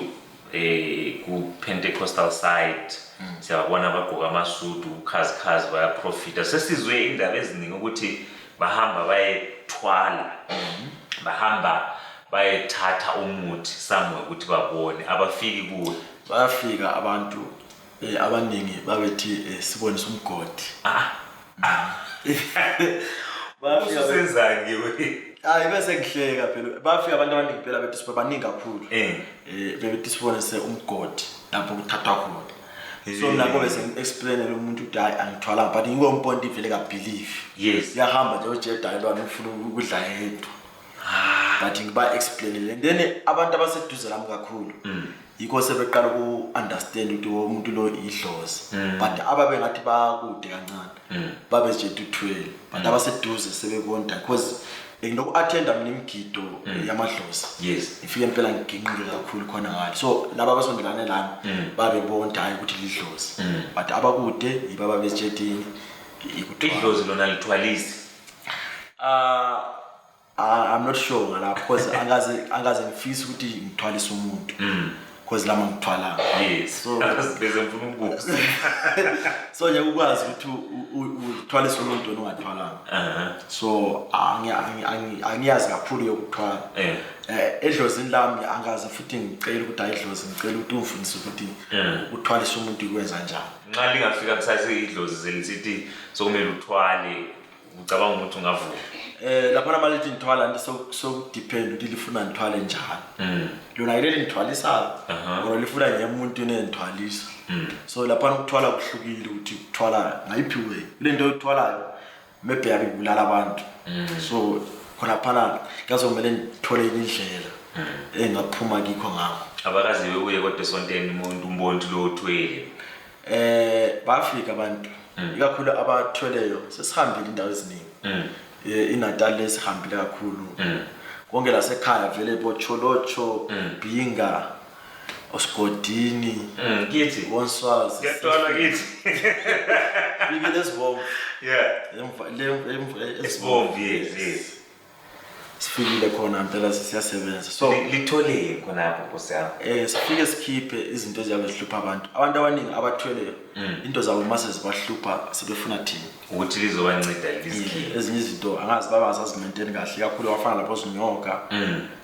ku Pentecostal side siyabona abagqoka amasudu ukhazi baya profita sesizwe indaba eziningi ukuthi bahamba bayethwala bahamba bayethatha umuthi somewhere ukuthi babone abafiki kuwe bayafika abantu abaningi babethi sibonisa umgodi bafika senzani we hayi bese ngihleka phela bafika abantu abaningi phela bethi sibabaningi kakhulu bebethi sibonise umgodi lapho kuthathwa khona so nako bese explainela umuntu ukuthi hayi angithwala but ngiko mponto ivele ka believe yes yahamba nje uJedani lwana ufuna ukudla yedwa but ngiba explainele and then abantu abaseduze lami kakhulu yikho sebeqala ku understand ukuthi umuntu lo Idlozi but ababe ngathi bakude kancane babe nje 12 but abaseduze sebebona because nginoku attenda mina imigido yamadlozi yes ifike impela ngiginqile kakhulu khona ngalo so laba abasondelane lami babe bonda hayi ukuthi Idlozi but abakude yibaba bejetini Idlozi lona lithwalisi I'm not sure ngala because angaze ngifisa ukuthi ngithwalise umuntu because lama ngithwala yes so bese mfuna ukubuza so nje ukwazi ukuthi uthwalise umuntu ongathwalanga so angiyazi kakhulu yokuthwala Idlozi lami angaze futhi ngicela ukuthi Idlozi ngicela ukuthi ufundise ukuthi uthwalise umuntu ukwenza njani nxa lingafika kusase Idlozi zelisithi sokumele uthwale ucabanga ukuthi ungavuka lapha namalithi ngithwala nje so depend ukuthi lifuna ngithwale njani lona yile ngithwalisa ngoba lifuna nje umuntu onenthwalisa so lapha ukuthwala kuhlukile ukuthi ukuthwala ngayiphi way ile nto yokuthwalayo maybe yakubulala abantu so khona phana kuzomela ngithole indlela engaphuma kikho ngakho abakazi bekuye kodwa esonteni umuntu umbonto lo othwele bafika abantu ikakhulu abathweleyo sesihambile indawo eziningi iNatal lesihambile kakhulu konke la sekhaya vele bocholocho binga osigodini kithi wonswazi siyathola kithi bikile lesibomvu esibomvu yes sifikile khona impela siyasebenza so lithole khona lapho Nkosi yami sifike sikhiphe izinto eziyabe zihlupha abantu abaningi abathweleyo into zabo mase zibahlupha sebefuna thina ukuthi lizobanceda lizikhiphe ezinye izinto angazi babazazimenteni kahle kakhulu wafana lapho zinyoka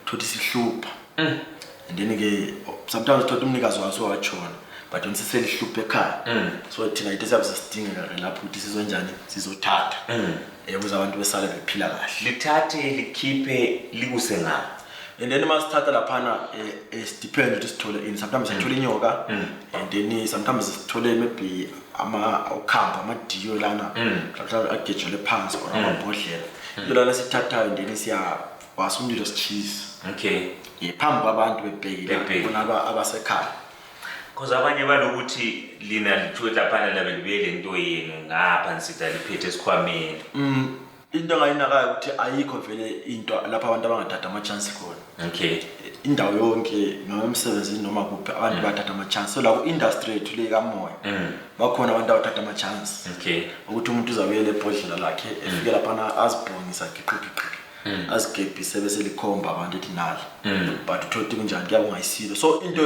thothi sihlupha and then ke sometimes thothi umnikazi waso wachona but unisiselihluphe ekhaya so thina into esiyabe sisidinga lapho ukuthi sizonjani sizothatha ukuze abantu besale bephila kahle lithathe likhiphe likuse ngapha and then masithatha laphana depend ukuthi sithole in sometimes sithole inyoka and then sometimes sithole maybe ukhamba amadiyo lana mhlawumbe agejele phansi or amabhodlela lona sithathayo and then siya wasumlilo sichise okay phambi kwabantu bebhekile bona abasekhaya because abanye balokuthi lina lithuwe laphana labe libele into yenu ngapha nisida liphethe esikhwameni into engayinakayo ukuthi ayikho vele into lapha abantu abangathatha ama chance khona okay indawo yonke noma emsebenzini noma kuphi abantu bathatha ama chance so la ku industry ethu le kamoya bakhona abantu abathatha ama chance okay ukuthi umuntu uzabuyela ebhodlela lakhe efike lapha azibhongisa giqiqiqi azigebhise bese likhomba abantu ethi nala but uthothi kunjani kuyangayisilo so into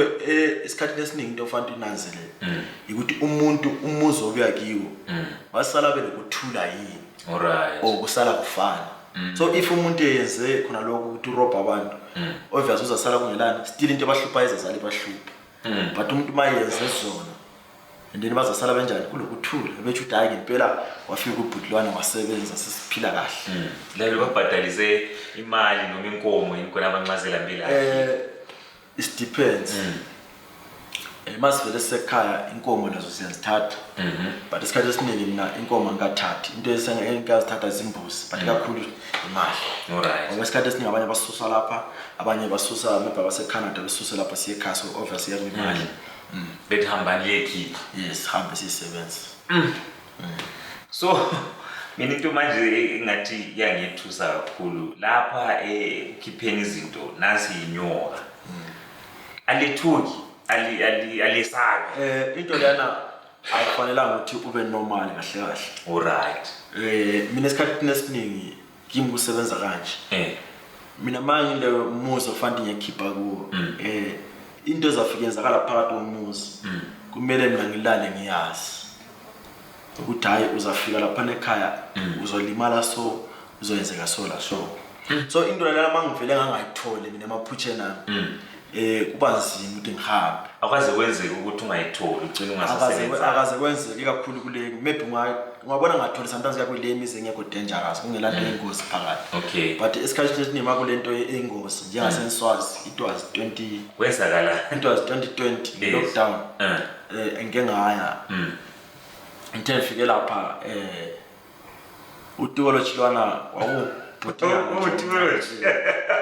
esikhathini esiningi into ofanele inanzelele ukuthi umuntu umuzo obuya kiwo wasala bele kuthula yini alright kusala kufana so if umuntu eyenze khona lokho ukuthi urobha abantu obviously uzasala kungelani still into abahlupha izazali bahlupha but umuntu mayenze zona and then bazasala benjani kulokuthula bethu ukuthi hayi ngempela wafika ubhudlwana wasebenza sesiphila kahle lelo babhadalize imali noma inkomo inkona abancazela mbila it depends masivele sekhaya inkomo nazo siyazithatha but isikhathi esiningi mina inkomo angikathathi into esengazithatha izimbuzi but kakhulu imali alright ngoba isikhathi esiningi abanye basusa lapha abanye basusa maybe baseCanada besusa lapha siye ekhaya so obviously yakuyimali bethi hamba ngiyekhipha yes hambe sisebenza so mina into manje engathi yangithusa kakhulu lapha ekhipheni izinto nasi inyoka alithuki alisabi into lena ayifanelanga ukuthi ube normal kahle kahle alright mina esikhathini esiningi kimi kusebenza kanje mina manje le muzi ofanele ngiyakhipha kuwo into ezafika yenzakala phakathi komuzi kumele mina ngilale ngiyazi ukuthi hayi uzafika lapha ekhaya uzolimala so uzoyenzeka so la so into lena mangivele ngangayithole mina emaphutsheni nami kuba nzima ukuthi ngihambe akwaze kwenzeka ukuthi ungayitholi ugcina ungasasebenza akaze kwenzeke kakhulu kule maybe ungabona ngatholi sometimes yakule imizi engekho dangerous kungelanto engozi phakathi okay but esikhathini esiningi makule nto engozi njengasenswazi it was 20 wenzakala it was 2020 lockdown engeke ngaya ngithe ngifike lapha utiko lochilwana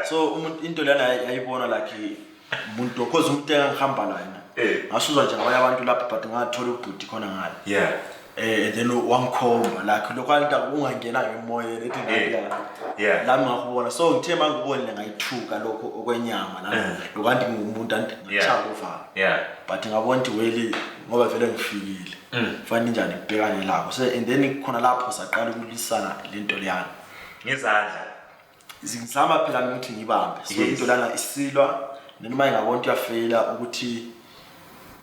So umuntu into lana yayibona like umuntu because umuntu engihamba lana ngasuzwa nje ngabanye abantu lapha but ngathola ubhuti khona ngale and then wangikhomba like lokwanto ungangena ngemoya lethi ngathi la ngakubona so ngithe mangibone ngayithuka lokho okwenyama la lokwanto ngumuntu andichakova but ngabona ukuthi weli ngoba vele ngifikile fanele njani ngibhekane lapho so and then khona lapho saqala ukulisana lento leyana ngezandla zingizama phela ukuthi ngibambe so into lana isilwa noma ingabona ukuthi uyafela ukuthi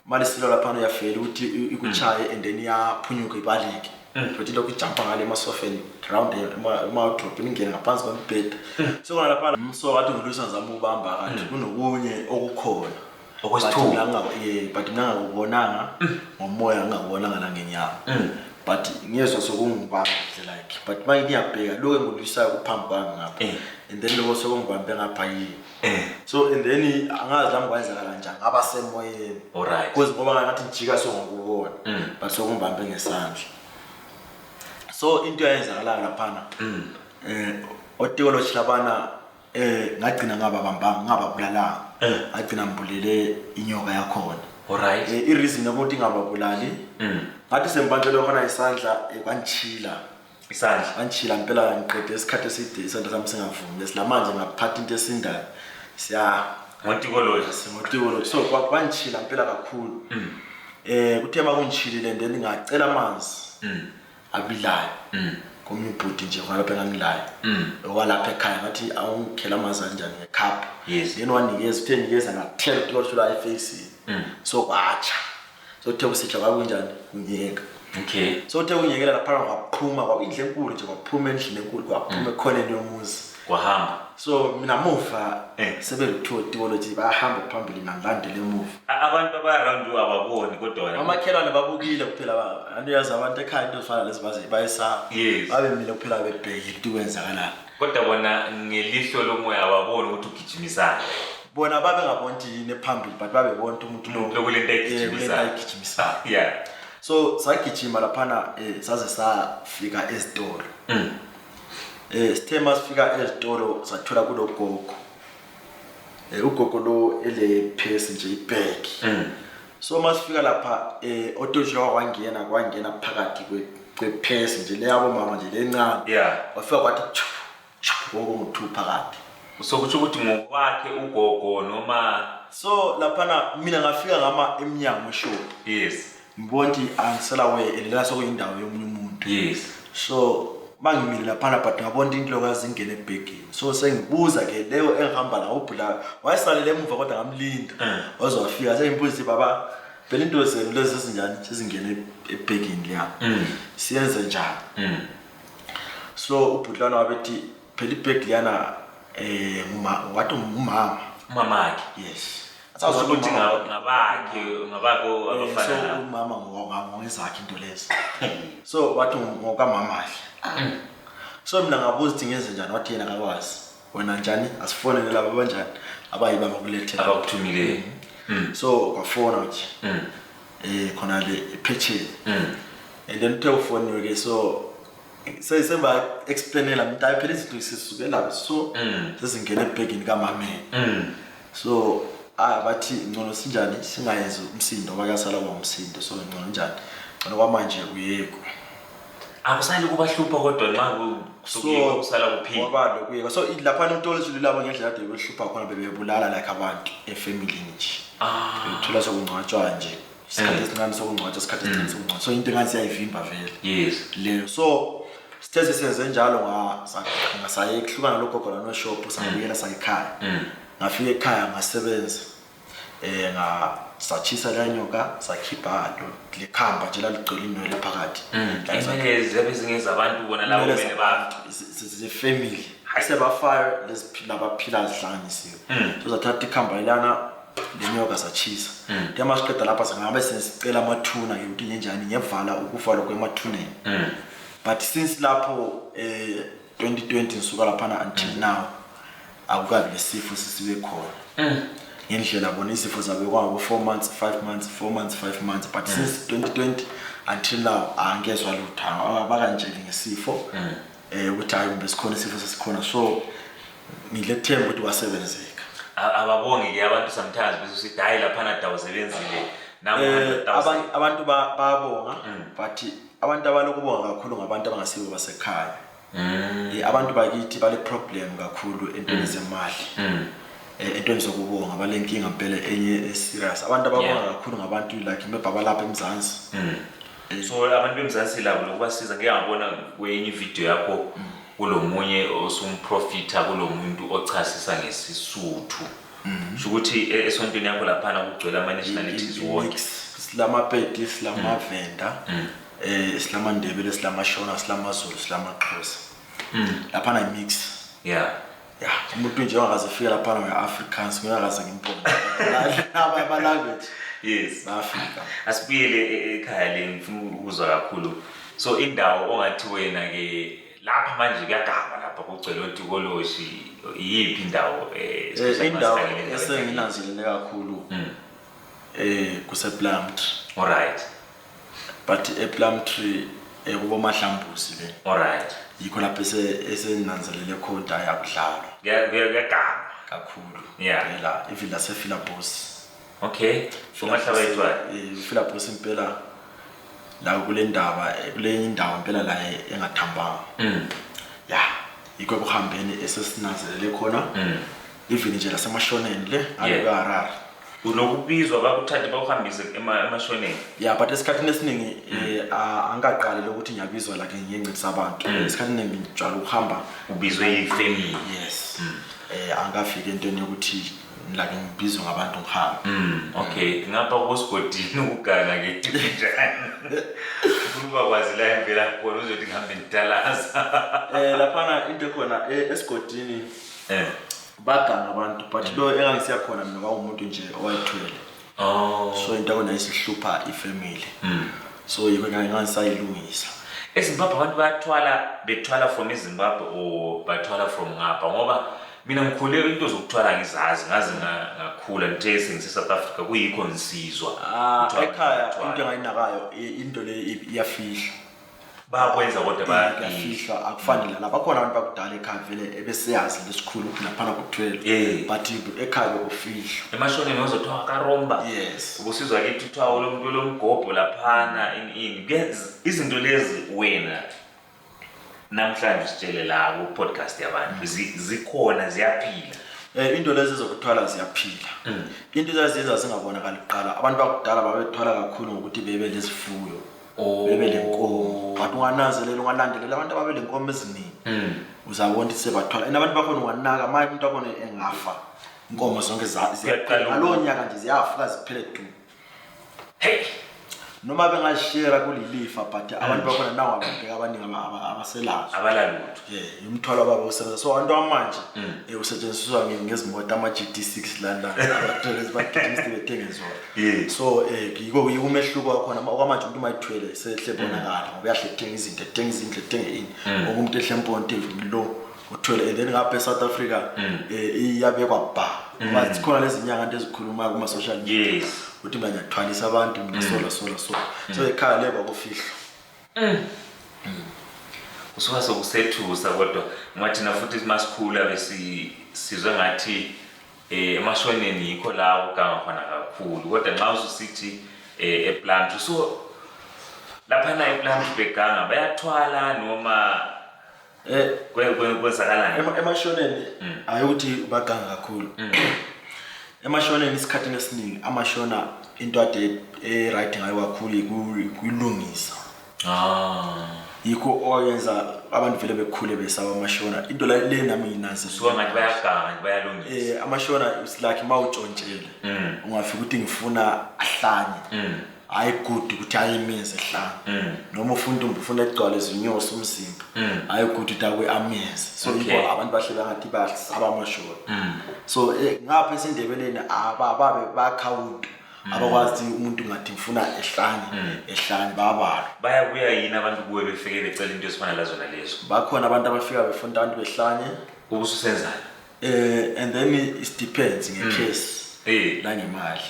mali silwa lapha uyafela ukuthi ikuchaye and then iyaphunyuka ibaleke but lokho ijumpa ngale emasofeni ground ema drop ingena ngaphansi kwembheda so kona lapha so wathi ngilwisa ngizama ubamba kanti kunokunye okukhona okwesithuba but mina ngakubonanga ngomoya ngakubonanga la ngenyama but ngiyezwa sokungibamba like but manje ngiyabheka lokho engilwisayo kuphambi kwami ngapha and then lokho sokungibambe ngapha yini so and then angazi lami kwenzeka kanjani ngaba semoyeni alright because ngoba ngathi njika sokungubona but sokungibambe ngesandla so into yayenzakala laphana otewolo chlabana ngagcina ngababulala ngagcina mbulele inyoka yakhona alright ireason ukuthi ngababulali ngathi sempantshelo khona isandla kwanchila isandla kwanchila impela ngiqede isikhathi eside isandla sami singavumi lesilamanje ngaphatha into esindayo siya ngotikolo so kwanchila impela kakhulu kuthe makunchilile then ngacela amanzi abilayo komnye ubhuti nje kwalapha engangilayo okwalapha ekhaya ngathi awungikhela amanzi kanjani ngecup then wanikeza uthe nikeza ngathela utikolo efacini so kwacha so uthe usitha kwakunjani kunyeka so uthe unyekela lapha kwaphuma kwindle enkulu nje kwaphuma endlini enkulu kwaphuma ekhoneni yomuzi kwahamba so mina muva sebekuthiwa theology bayahamba phambili nangandele emuva abantu abaround ababoni kodwa amakhelwane babukile kuphela antu yazi abantu ekhaya into zifana lezi bayesa babe mina kuphela bebhekile ukuthi kwenzakala kodwa bona ngelihlo lomoya ababoni ukuthi ugijimisana bona babe ngabonti yini phambili but babe bonke umuntu lokulento egijimisa so sagijima laphana saze safika ezitolo sithema sifika ezitolo sathola kulogogo ugogo lo ele phesi nje ibag so masifika lapha otojwa kwangena phakathi kwephesi nje leyabo mama nje lencane wafika kwathi ngoba umuntu phakathi usokuthi ukuthi ngokwakhe ugogo noma so laphana mina ngafika ngama eminyango shop ngibona ukuthi angisela we elela sokuyindawo yomunye umuntu so bangimile laphana but ngabona into lokazi ingene ebhegini so sengibuza ke leyo engihamba la ubhula wayesalele emuva kodwa ngamlinda wazofika sengimbuza baba phela into zenu lezi ezinjani ezingene ebhegini la siyenze njani so ubhudlana wabethi phela ibheg liyana wathi umamakhe ukuthi ngabako abafana so umama ngowezakhe into lezi so wathi ngokamamahle so mina ngabuza ukuthi ngenze njani wathi yena akakwazi wena njani asifonele laba banjani abayibamba kulethela abakuthumile so kwafona nje khona le iphethe and then uthe ufoniwe ke so semba explainela mntayi phela izinto sisuke lapho so sesingena ebhegini kamameni so bathi ngcono sinjani singayenza umsindo bakasala kwamsindo so ngcono njani ngcono kwamanje uyeko akusali kubahlupha kodwa nxa kusuke kusala kuphila ngoba lokuyeka so lapha untolo silulabo ngendlela ade behlupha khona bebebulala like abantu efamily nje uthola sokungcwatshwa nje isikhathi esincane sokungcwatshwa isikhathi esincane sokungcwatshwa so into engani siyayivimba vele leyo so sithe senze njalo ngasaye kuhlukana logogo la no shop sabuyela sayikhaya ngafika ekhaya ngasebenza ngasachisa la nyoka sakhipha lekhamba nje laligcwele inwele phakathi ezinye abantu bona labo bene abantu ze family aseba fire lesiphila abaphila zihlanganisiwe so zathatha ikhamba ilana lenyoka sachisa tema siqeda lapha singabe sisicela amathuna ukuthi njenjani ngevala ukuvala kwemathuneni but since lapho 2020 nisuka lapha until now akukabi lesifo sisibe khona ngendlela bona izifo zabe kwabo 4 months 5 months 4 months 5 months but since 2020 until now angezwa lutho abakantsheli ngesifo ukuthi hayi kumbe sikhona isifo sesikhona so ngilethemba ukuthi wasebenzeka ababonge ke abantu sometimes bese sithi hayi lapha na Dawu sebenzile abantu bayabonga but abantu abalokubonga kakhulu ngabantu abangasibo basekhaya abantu bakithi bale problem kakhulu entweni zemali entweni zokubonga balenkinga impela enye serious abantu ababonga kakhulu ngabantu like mebaba lapha eMzansi so abantu beMzansi labo lokubasiza ngeke ngabona kwenye video yakho kulomunye osumprofita kulomuntu ochasisa ngesisuthu ukuthi esontweni yakho lapha kugcwele ama nationalities wonke silamapedi silamavenda silamandebele silamashona silamaZulu silamaXhosa lapha na mix umuntu nje ongazifika lapha na Africans ngiyakaze ngimpona laba language yes bafika asibuyele ekhaya le ngifuna ukuzwa kakhulu so indawo ongathi wena ke lapha manje kuyagama lapha kugcwele uTikoloshi yiphi indawo indawo esenginanzelele kakhulu kusePlumtree alright but ePlumtree kubo mahlambusi le alright yikho lapha esenanzelele khona yakudlala kuyagama kakhulu phela ivila seFilabos okay so mahlaba etwa Filabos impela la kule indawo impela la engathambanga yikho kuhambeni esesinanzelele khona even nje lasemashoneni le alikaRara unokubizwa bakuthathe bakuhambise emashoneni but esikhathini esiningi angaqali ukuthi ngiyabizwa la ke ngiyencedisa abantu esikhathini ngijwala ukuhamba ubizwe yifamily yes angafika entweni ukuthi la ke ngibizwa ngabantu ngihamba okay ngapha kusigodini ukuganga ke njani ukuba kwazi la impela khona uzothi ngihambe ngidalaza lapha into khona esigodini baganga abantu but lo engangisiya khona mina kwaumuntu nje owayithwele so into akona isihlupha ifamily so yiko ngangisayilungisa eZimbabwe abantu bethwala from eZimbabwe or bathwala from ngapha ngoba mina ngikhule into zokuthwala ngizazi ngaze ngakhula ngithe sengiseSouth Africa kuyikho ngisizwa ekhaya into engayinakayo into le iyafihla bakwenza kodwa bayafihla akufanele lapha bakhona abantu bakudala ekhaya vele ebesiyazi lesikhulu ukuthi laphana kuthwele but ekhaya bekufihla emashoneni uzothiwa kaRomba yes ubusizwa ke uthiwa umuntu lomgobho laphana izinto lezi wena namhlanje sitshele la ku podcast yabantu zikhona ziyaphila into lezi zokuthwala ziyaphila into ezaziyenza singabonakala kuqala abantu bakudala babethwala kakhulu ngokuthi bebe lezifuyo bebe lenkomo but ungananzelela ungalandelela abantu ababele lenkomo eziningi uzabona ukuthi sebathwala abantu bakhona wanaka maye umuntu abone engafa inkomo zonke ziyaqalonyaka nje ziyafika ziphele du hey noma bengashare kulilifa but abantu bakhona nawo ababheka abaningi abaselazo abalalutho umthwalo baba usebenza so abantu amanje usetshenziswa ngezimoto ama GT6 lana abathwele bagidimisi bethengezwa so yiko umehluko wakhona okwamanje umuntu mayithwele sehle bonakala ngoba uyahle ethenga izinto ethenga izindle ethenga ini umuntu ehle emponto lo uthwele and then ngapha eSouth Africa iyabekwa ngoba zikhona lezi nyanga into ezikhuluma kuma social media ukuthi manje athwalisa abantu sola so ekhaya leba kufihla usuka sokusethusa kodwa ngathi na futhi masikhula besizwe ngathi emashoneni yikho la uganga khona kakhulu kodwa nxa ususithi ePlumtree so lapha na ePlumtree beganga bayathwala noma kwenzakalani emashoneni ayukuthi baganga kakhulu emashoneni isikhathi esiningi amashona into ade right ngayo kakhulu kulungisa yikho oyenza abantu vele bekhule besaba amashona into le nami nginazi so ngathi bayaganga bayalungisa amashona is like mawutshontshele ungafika ukuthi ngifuna ahlanye hayi good ukuthi ayimenze ehlanga noma ufuna egcwale izinyosi umzimba hayi good ukuthi akwe amenze so yiko abantu bahle bangathi basaba amashona so ngapha esindebeleni ababe bakhawunt abakwazi umuntu ngathi ngifuna ehlanye babalo bayabuya yini abantu kuwe befike becela into esifana lazona lezo bakhona abantu abafika befuna abantu behlanye ubususenzana and then it depends ngecase la ngemali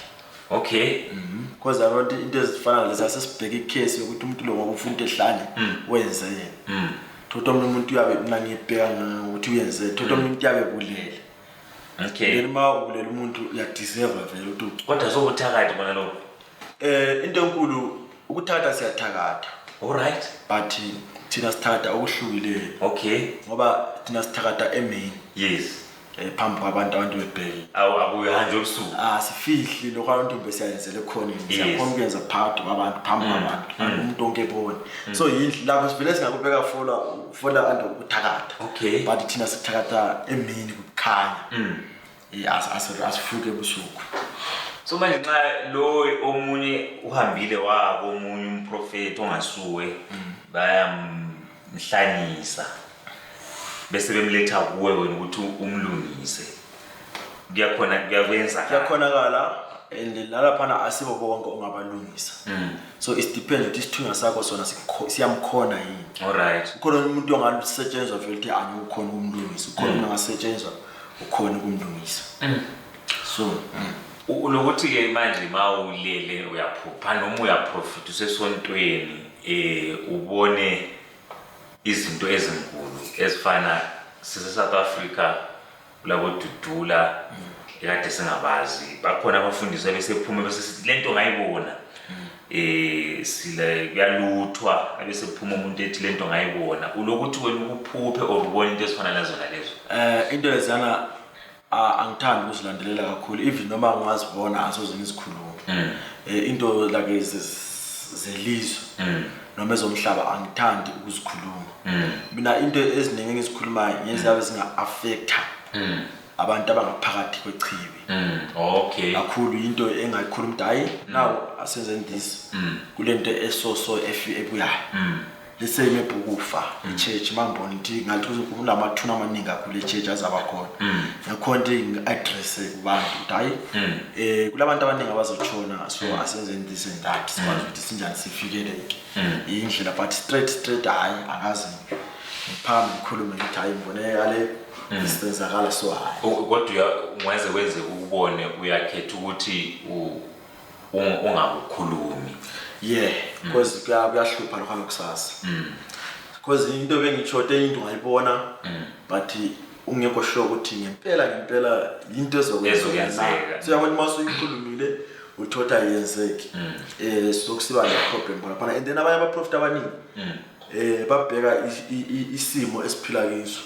okay because abantu into ezifana lezi asesibheka icase yokuthi umuntu lo ngokufuna ehlanye wenze yena Thoto umuntu yabe nangibheka ukuthi uyenze thoto umuntu yabe bulele. Okay. Then ma ubulela umuntu uyadeserve vele ukuthi kodwa sokuthakatha bona lo. Into enkulu ukuthakatha siyathakatha. All right. But thina sithakatha okuhlukile. Okay. Ngoba thina sithakatha emain. Yes. Phambi kwabantu bebheke. Akuyahanje obusuku. Sifihli lokho abantu besiyenzele khona siyakhona ukuyenza phakathi kwabantu phambi kwabantu umuntu onke ebona. So yindlu lapho sivele singakubeka fola abantu ukuthakatha. Okay. But thina sithakatha emini kukhanya. Asifuke ebusuku. So manje nxa lo omunye uhambile wabo omunye umprofeti ongasuwe bayamhlanyisa bese bemletha kuwe wena ukuthi umlungise kuyakhonakala and lalaphana asibo bonke ongabalungisa. So it depends ukuthi isithunywa sakho sona siyamkhona yini. All right. Ukhona umuntu ongasetshenzwa vele ukuthi ukhona ukumlungisa, ukhona umuntu ongasetshenzwa ukhona ukumlungisa. So ulokuthi ke manje mawulele uyaphupha noma uyaprofita usesontweni ubone izinto ezinkulu ezifana sise South Africa labo dudula ekade singabazi bakhona abafundisi besephuma bese lento ngayibona sile kuyaluthwa abesephuma umuntu ethi lento ngayibona ulokuthi wena ukuphuphe or ubone into ezifana nazo nalezo. Into lezana angithandi ukuzilandelela kakhulu even noma ngazibona asoze ngizikhuluma. Into like zelizwe noma ezomhlaba angithandi ukuzikhuluma. Mina into eziningi engizikhulumayo ngezabe zinga-affecta abantu abangaphakathi kwechibi. Okay. Kakhulu into engayikhuluma ukuthi hayi now asenze this kulento esoso ebuyayo. Lese imebhukufa ichurch mambona ukuthi ngathi kunamathuna amaningi kakhulu echurch azabakhona. Ngakhona ngi-address kubantu ukuthi hayi kulabantu abaningi abazotshona so asenze this and that sikwazi ukuthi sinjani sifikeleke indlela but straight hayi angazi ngiphambi ngikhulume ukuthi hayi ngibonekale isenzakala so hayi. Kodwa ungeze wenze ubone uyakhetha ukuthi ungakukhulumi. Yeah, because kuyahlupha lokho kusasa. Because into bengitshote into ngayibona but ungekho sure ukuthi ngempela into ezokwenzeka. So yabona mase uyikhulumile uthotha yenzeki. Sokusiba le problem phana and then abanye abaprofit abaningi babheka isimo esiphila kiso.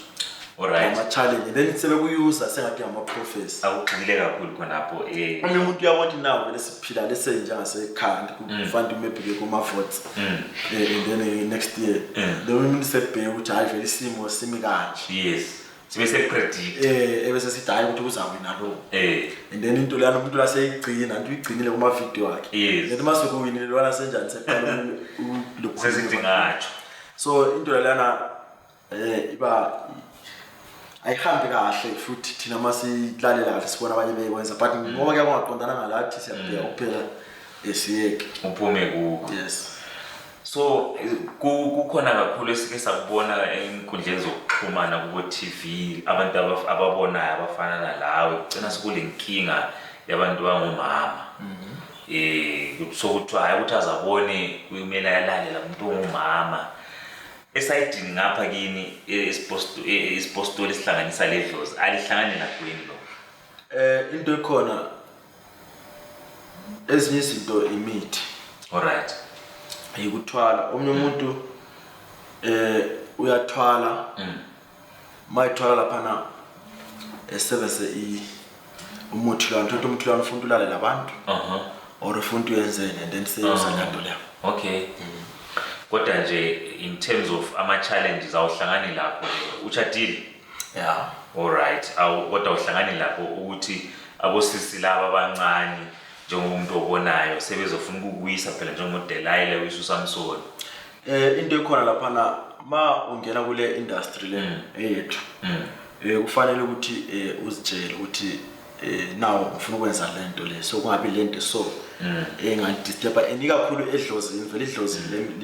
Alright. Ama challenge then sebekuyuza sengathi ama professors. Awugxile kakhulu khonapho umuntu uyabona nawo vele siphila lese njengasekhanda kufanele umebheke kuma votes and then next year the women sebheke ukuthi hayi vele isimo simi kanje. Yes. Sibe sepredict. Ebese sithi hayi ukuthi uzawina lo. And then into lana umuntu laseyigcina into uyigcinile kuma video wakhe. Yes. Lethi mase kuwinile lwana senjani seqala sesidingacho. So into lana iba ayihambi kahle futhi thina masilalela kahle sibona abanye bekwenza but ngoba kuyaqondana ngalathi siyabheka kuphela esiyeke uphume ku. Yes. So kukhona kakhulu esike sakubona enkundleni zokuxhumana ku TV abantu ababonayo abafana nalawe ugcina sikulenkinga yabantu bangomama. So kuthiwa hayi ukuthi azabone kumele ayalalela umuntu ongumama. Esidini ngapha kini ispostori esihlanganisa levels alihlangane nakweni lo. Into ekhona ezinye izinto imithi. All right. Ayikuthwala omnye umuntu uyathwala mayithwala laphana esebese umuthi lo nto umuthi lo ufuna ulalela abantu or ufuna uyenzene and then seyizalando leyo. Okay. Kodwa nje in terms of ama challenges awuhlangani lapho uchadile. Yeah. All right. Kodwa uhlangani lapho ukuthi abosisi laba abancane njengomuntu obonayo sebezofuna ukukuyisa phela njengoDelila weSusamson. Into ekhona laphana ma ungena kule industry le eyethu kufanele ukuthi uzitshele ukuthi now ufuna ukwenza lento le so kungabi lento so engadisturba enikakhulu edlozini vele idlozi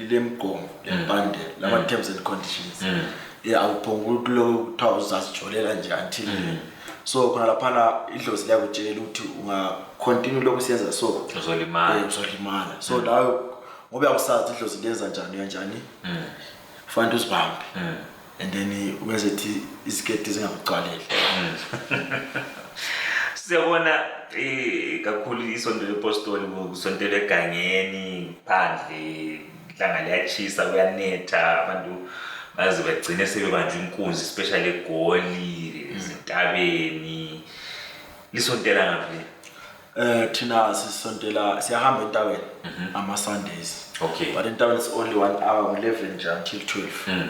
lemgomo lempande lama terms and conditions awuphonga kulo kuthiwa uzazijolela nje until so khona laphana idlozi liyakutshela ukuthi unga continue lokho siyenza so uzolimala so lawo ngoba uyakusazi idlozi lenza njani kanjani fanele uzibambe and then wenze iziketi zingakugcwaleli. Siyabona kakhulu isonto lePostori ngokusontela egangeni phandle ilanga liyachisa kuyanetha abantu baze bagcine sebebanjwe inkunzi especially eGoli ezintabeni lisontela ngaphi thina sisontela siyahamba entabeni ama Sundays. Okay. But entabeni it's only 1 hour 11 nje until 12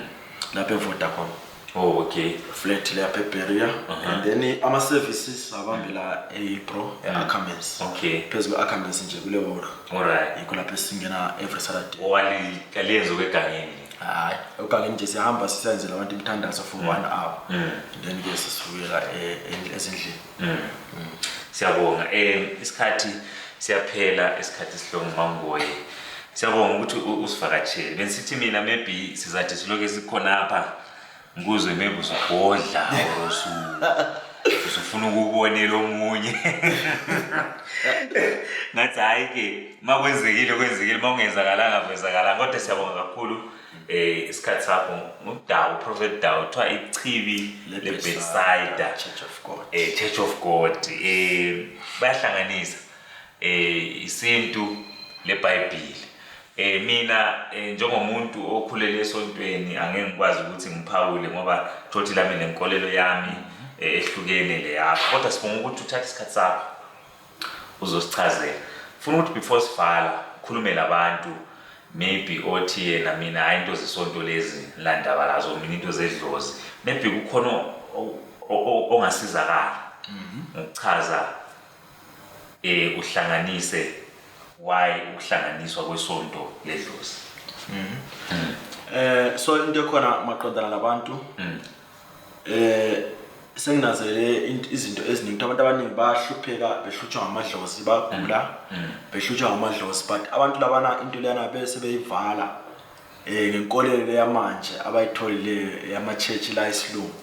lapha eVodacom. Oh, okay. Flat lapha eBeria and then ama services abambela ePro eAcamens. Okay. Phezulu eAcamens nje kule hall. Alright. Yikho lapha singena every Saturday. Owali kalezo kwegangeni. Hayi, okanye nje sihamba sisenzela abantu imthandazo for 1 hour. Then ke sisubuyela ezindlini. Siyabonga isikhathi siyaphela isikhathi sihlonga mangoye. Siyabonga ukuthi usivakatshele. Benisithi mina maybe sizathi siloke sikhona apha nguzwe maybe usubhodla or usufuna ukubonela omunye. Ngathi hayi ke makwenzekile makungenzakalanga kwenzakalanga kodwa siyabonga kakhulu isikhathi sakho nguDawu Prophet Dawu kuthiwa ichibi leBethsaida Church of God. Church of God bayahlanganisa isintu leBhayibheli. Mina njengomuntu okhulele esontweni angeke ngikwazi ukuthi ngiphawule ngoba thothi lami nenkolelo yami ehlukene le yakho kodwa sibonga ukuthi uthathe isikhathi sakho uzosichazela. Ufuna ukuthi before sivala ukhulume labantu maybe othi yena mina hayi into zesonto lezi landaba lazo mina into zedlozi maybe kukhona ongasizakala ukuchaza uhlanganise why ukuhlanganiswa kwesonto ledlozi. So into khona maqondana labantu senginazele izinto eziningi abantu abaningi bahlupheka behlutshwa ngamadlozi bagula behlutshwa ngamadlozi but abantu labana into leyana bese beyivala ngenkolelo yamanje abayitholile yama church la isilungu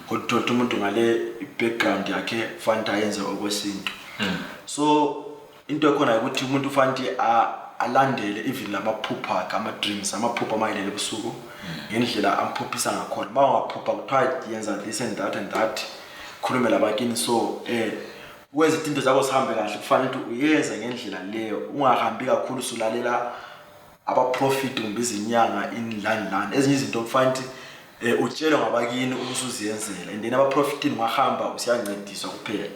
kodwa umuntu ngale background yakhe fanele ayenze okwesintu. So into ekhona ukuthi umuntu fanele alandele even lamaphupha ama dreams amaphupha amayelele ebusuku ngendlela amphuphisa ngakhona maungaphupha kuthiwa yenza this and that khulume labakini so wenza izinto zakho sihambe kahle kufanele ukuthi uyenze ngendlela leyo ungahambi kakhulu usulalela abaprofit kumbe izinyanga inlandlana ezinye izinto kufanele utshelwe ngabakini usuziyenzela and then abaprofitini ungahamba usiyancediswa kuphela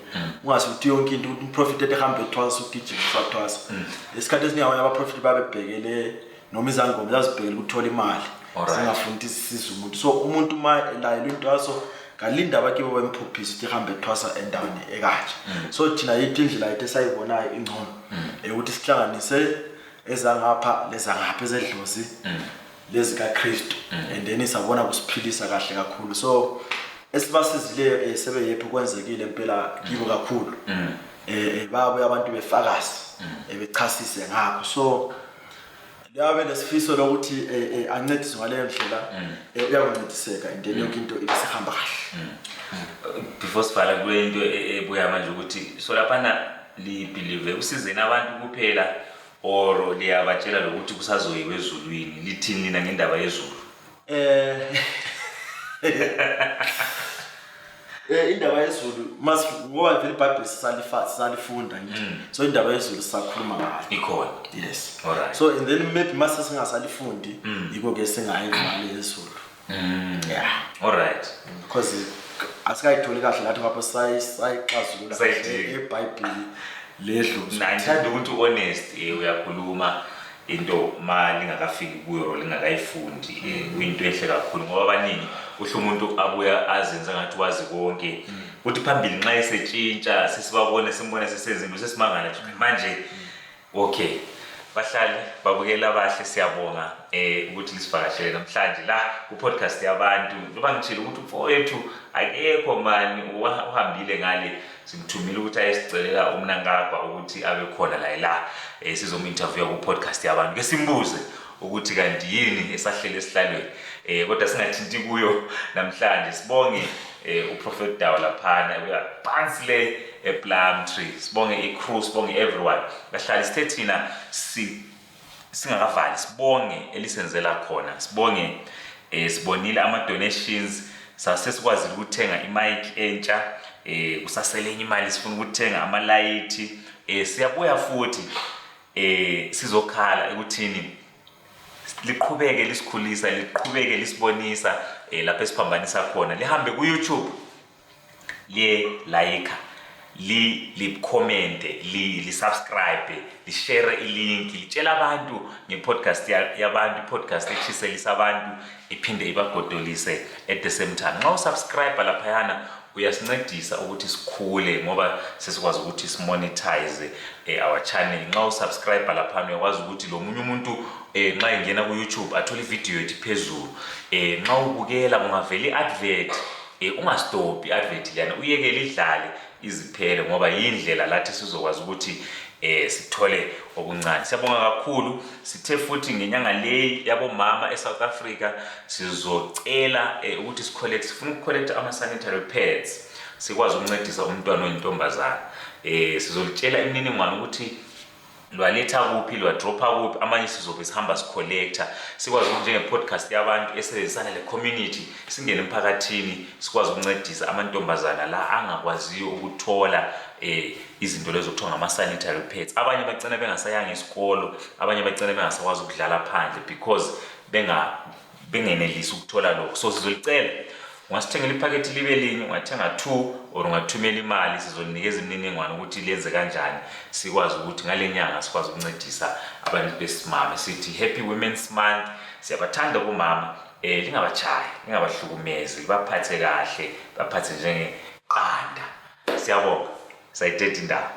ungasuthi yonke into ukuthi umprofit ehamba ethwasa ugijima uthwasa esikhathi esiningi abaprofit babebhekele noma izangoma zazibhekele ukuthola imali singafuni isisiza umuntu so umuntu uma elayela into yaso kalinda abakibo bemphuphisa ukuthi ihambe ethwasa endaweni ekanje. So thina yithi indlela yethu esayibonayo ingcono ukuthi sihlanganise ezangapha lezangapha ezedlozi lezi kaKristu and then isabona kusiphilisa kahle kakhulu. So esibasizileyo sebeyephi kwenzekile impela kibo kakhulu babuye abantu befakazi bechasise ngakho so yabe lesifiso lokuthi ancediswe ngaleyo ndlela uyakuncediseka and then yonke into ibisihamba kahle. Before sivala kule into ebuya manje ukuthi so lapha libelieve usizeni abantu kuphela or liyabatshela lokuthi kusazoyiwe ezulwini lithini lina ngendaba yezulu? Indaba yezulu ngoba vele iBhayibheli sisalifunda nje so indaba yezulu sisakhuluma ngayo ikhona. Yes. Alright. So and then maybe mase singasalifundi yiko ke singayivali yezulu. Yeah. Alright. Because asikayitholi kahle lathi ngapha sayixazulula eBhayibheli ledlozi. Ngithanda ukuthi honest uyakhuluma into mali ngakafiki kuyo lingakayifundi kuyinto ehle kakhulu ngoba abaningi uhlo umuntu abuya azenza ngathi wazi konke uthi phambili nxa esetshintsha sesibabone simbone sesezinto sesimangala manje okay bahlali babukela abahle siyabonga ukuthi lisivakashele namhlanje la ku podcast yabantu ngoba ngitshela ukuthi mfowethu akekho mani uhambile ngale simthumile ukuthi ayesicelela umnankagwa ukuthi abe khona la sizominterview ku podcast yabantu ke simbuze ukuthi kanti yini esahlele esihlalweni kodwa singathinti kuyo namhlanje sibonge uProphet Dawu laphana uyaphansi le ePlum Tree sibonge iCrew sibonge everyone bahlali sithe thina singakavali sibonge elisenzela khona sibonge sibonile ama-donations, sasesikwazi ukuthenga imic entsha, kusasele enye imali sifuna ukuthenga amalayithi. Siyabuya futhi sizokhala ekuthini liqhubeke lisikhulisa, liqhubeke lisibonisa lapho esiphambanisa khona. Lihambe ku-YouTube, like, li-comment, li-subscribe, li-share ilink, litshela abantu nge-podcast yabantu, i-podcast etshiselisa abantu iphinde ibagodolise at the same time. Nxa usubscribe laphayana uyasincedisa ukuthi sikhule ngoba sesikwazi ukuthi simonetize our channel. Nxa usubscribe laphana uyakwazi ukuthi lo munye umuntu nxa ingena ku-YouTube athole ivideo ethi phezulu. Nxa ubukela ungavela i-advert, ungastop i-advert liyana, uyekele idlale iziphele ngoba yindlela lathi sizokwazi ukuthi sithole okuncane. Siyabonga kakhulu. Sithe futhi ngenyanga leyi yabomama eSouth Africa sizocela ukuthi sifuna ukucollect ama-sanitary pads sikwazi ukuncedisa umntwana oyintombazana. Sizolitshela imininingwane ukuthi lwaletha kuphi, lwadropa kuphi, amanye sizobe sihamba sicollector. Sikwazi ukuthi njenge-podcast yabantu esebenzisana le-community singene emphakathini sikwazi ukuncedisa amantombazana la angakwaziyo ukuthola izinto lezo kuthiwa ngama-sanitary pads. Abanye bagcina bengasayanga isikolo, abanye bagcina bengasakwazi ukudlala phandle because bengenelisi ukuthola lokho. So sizolicela ungasithengela iphakethi libe linye, ungathenga 2 or ungathumela imali, sizolinikeza imininingwane ukuthi lenze kanjani, sikwazi ukuthi ngale nyanga sikwazi ukuncedisa abantu besimame. Sithi Happy Women's Month. Siyabathanda bomama, lingabachayi, lingabahlukumezi, baphathe kahle, baphathe njengeqanda. Siyabonga. Sayithetha indaba.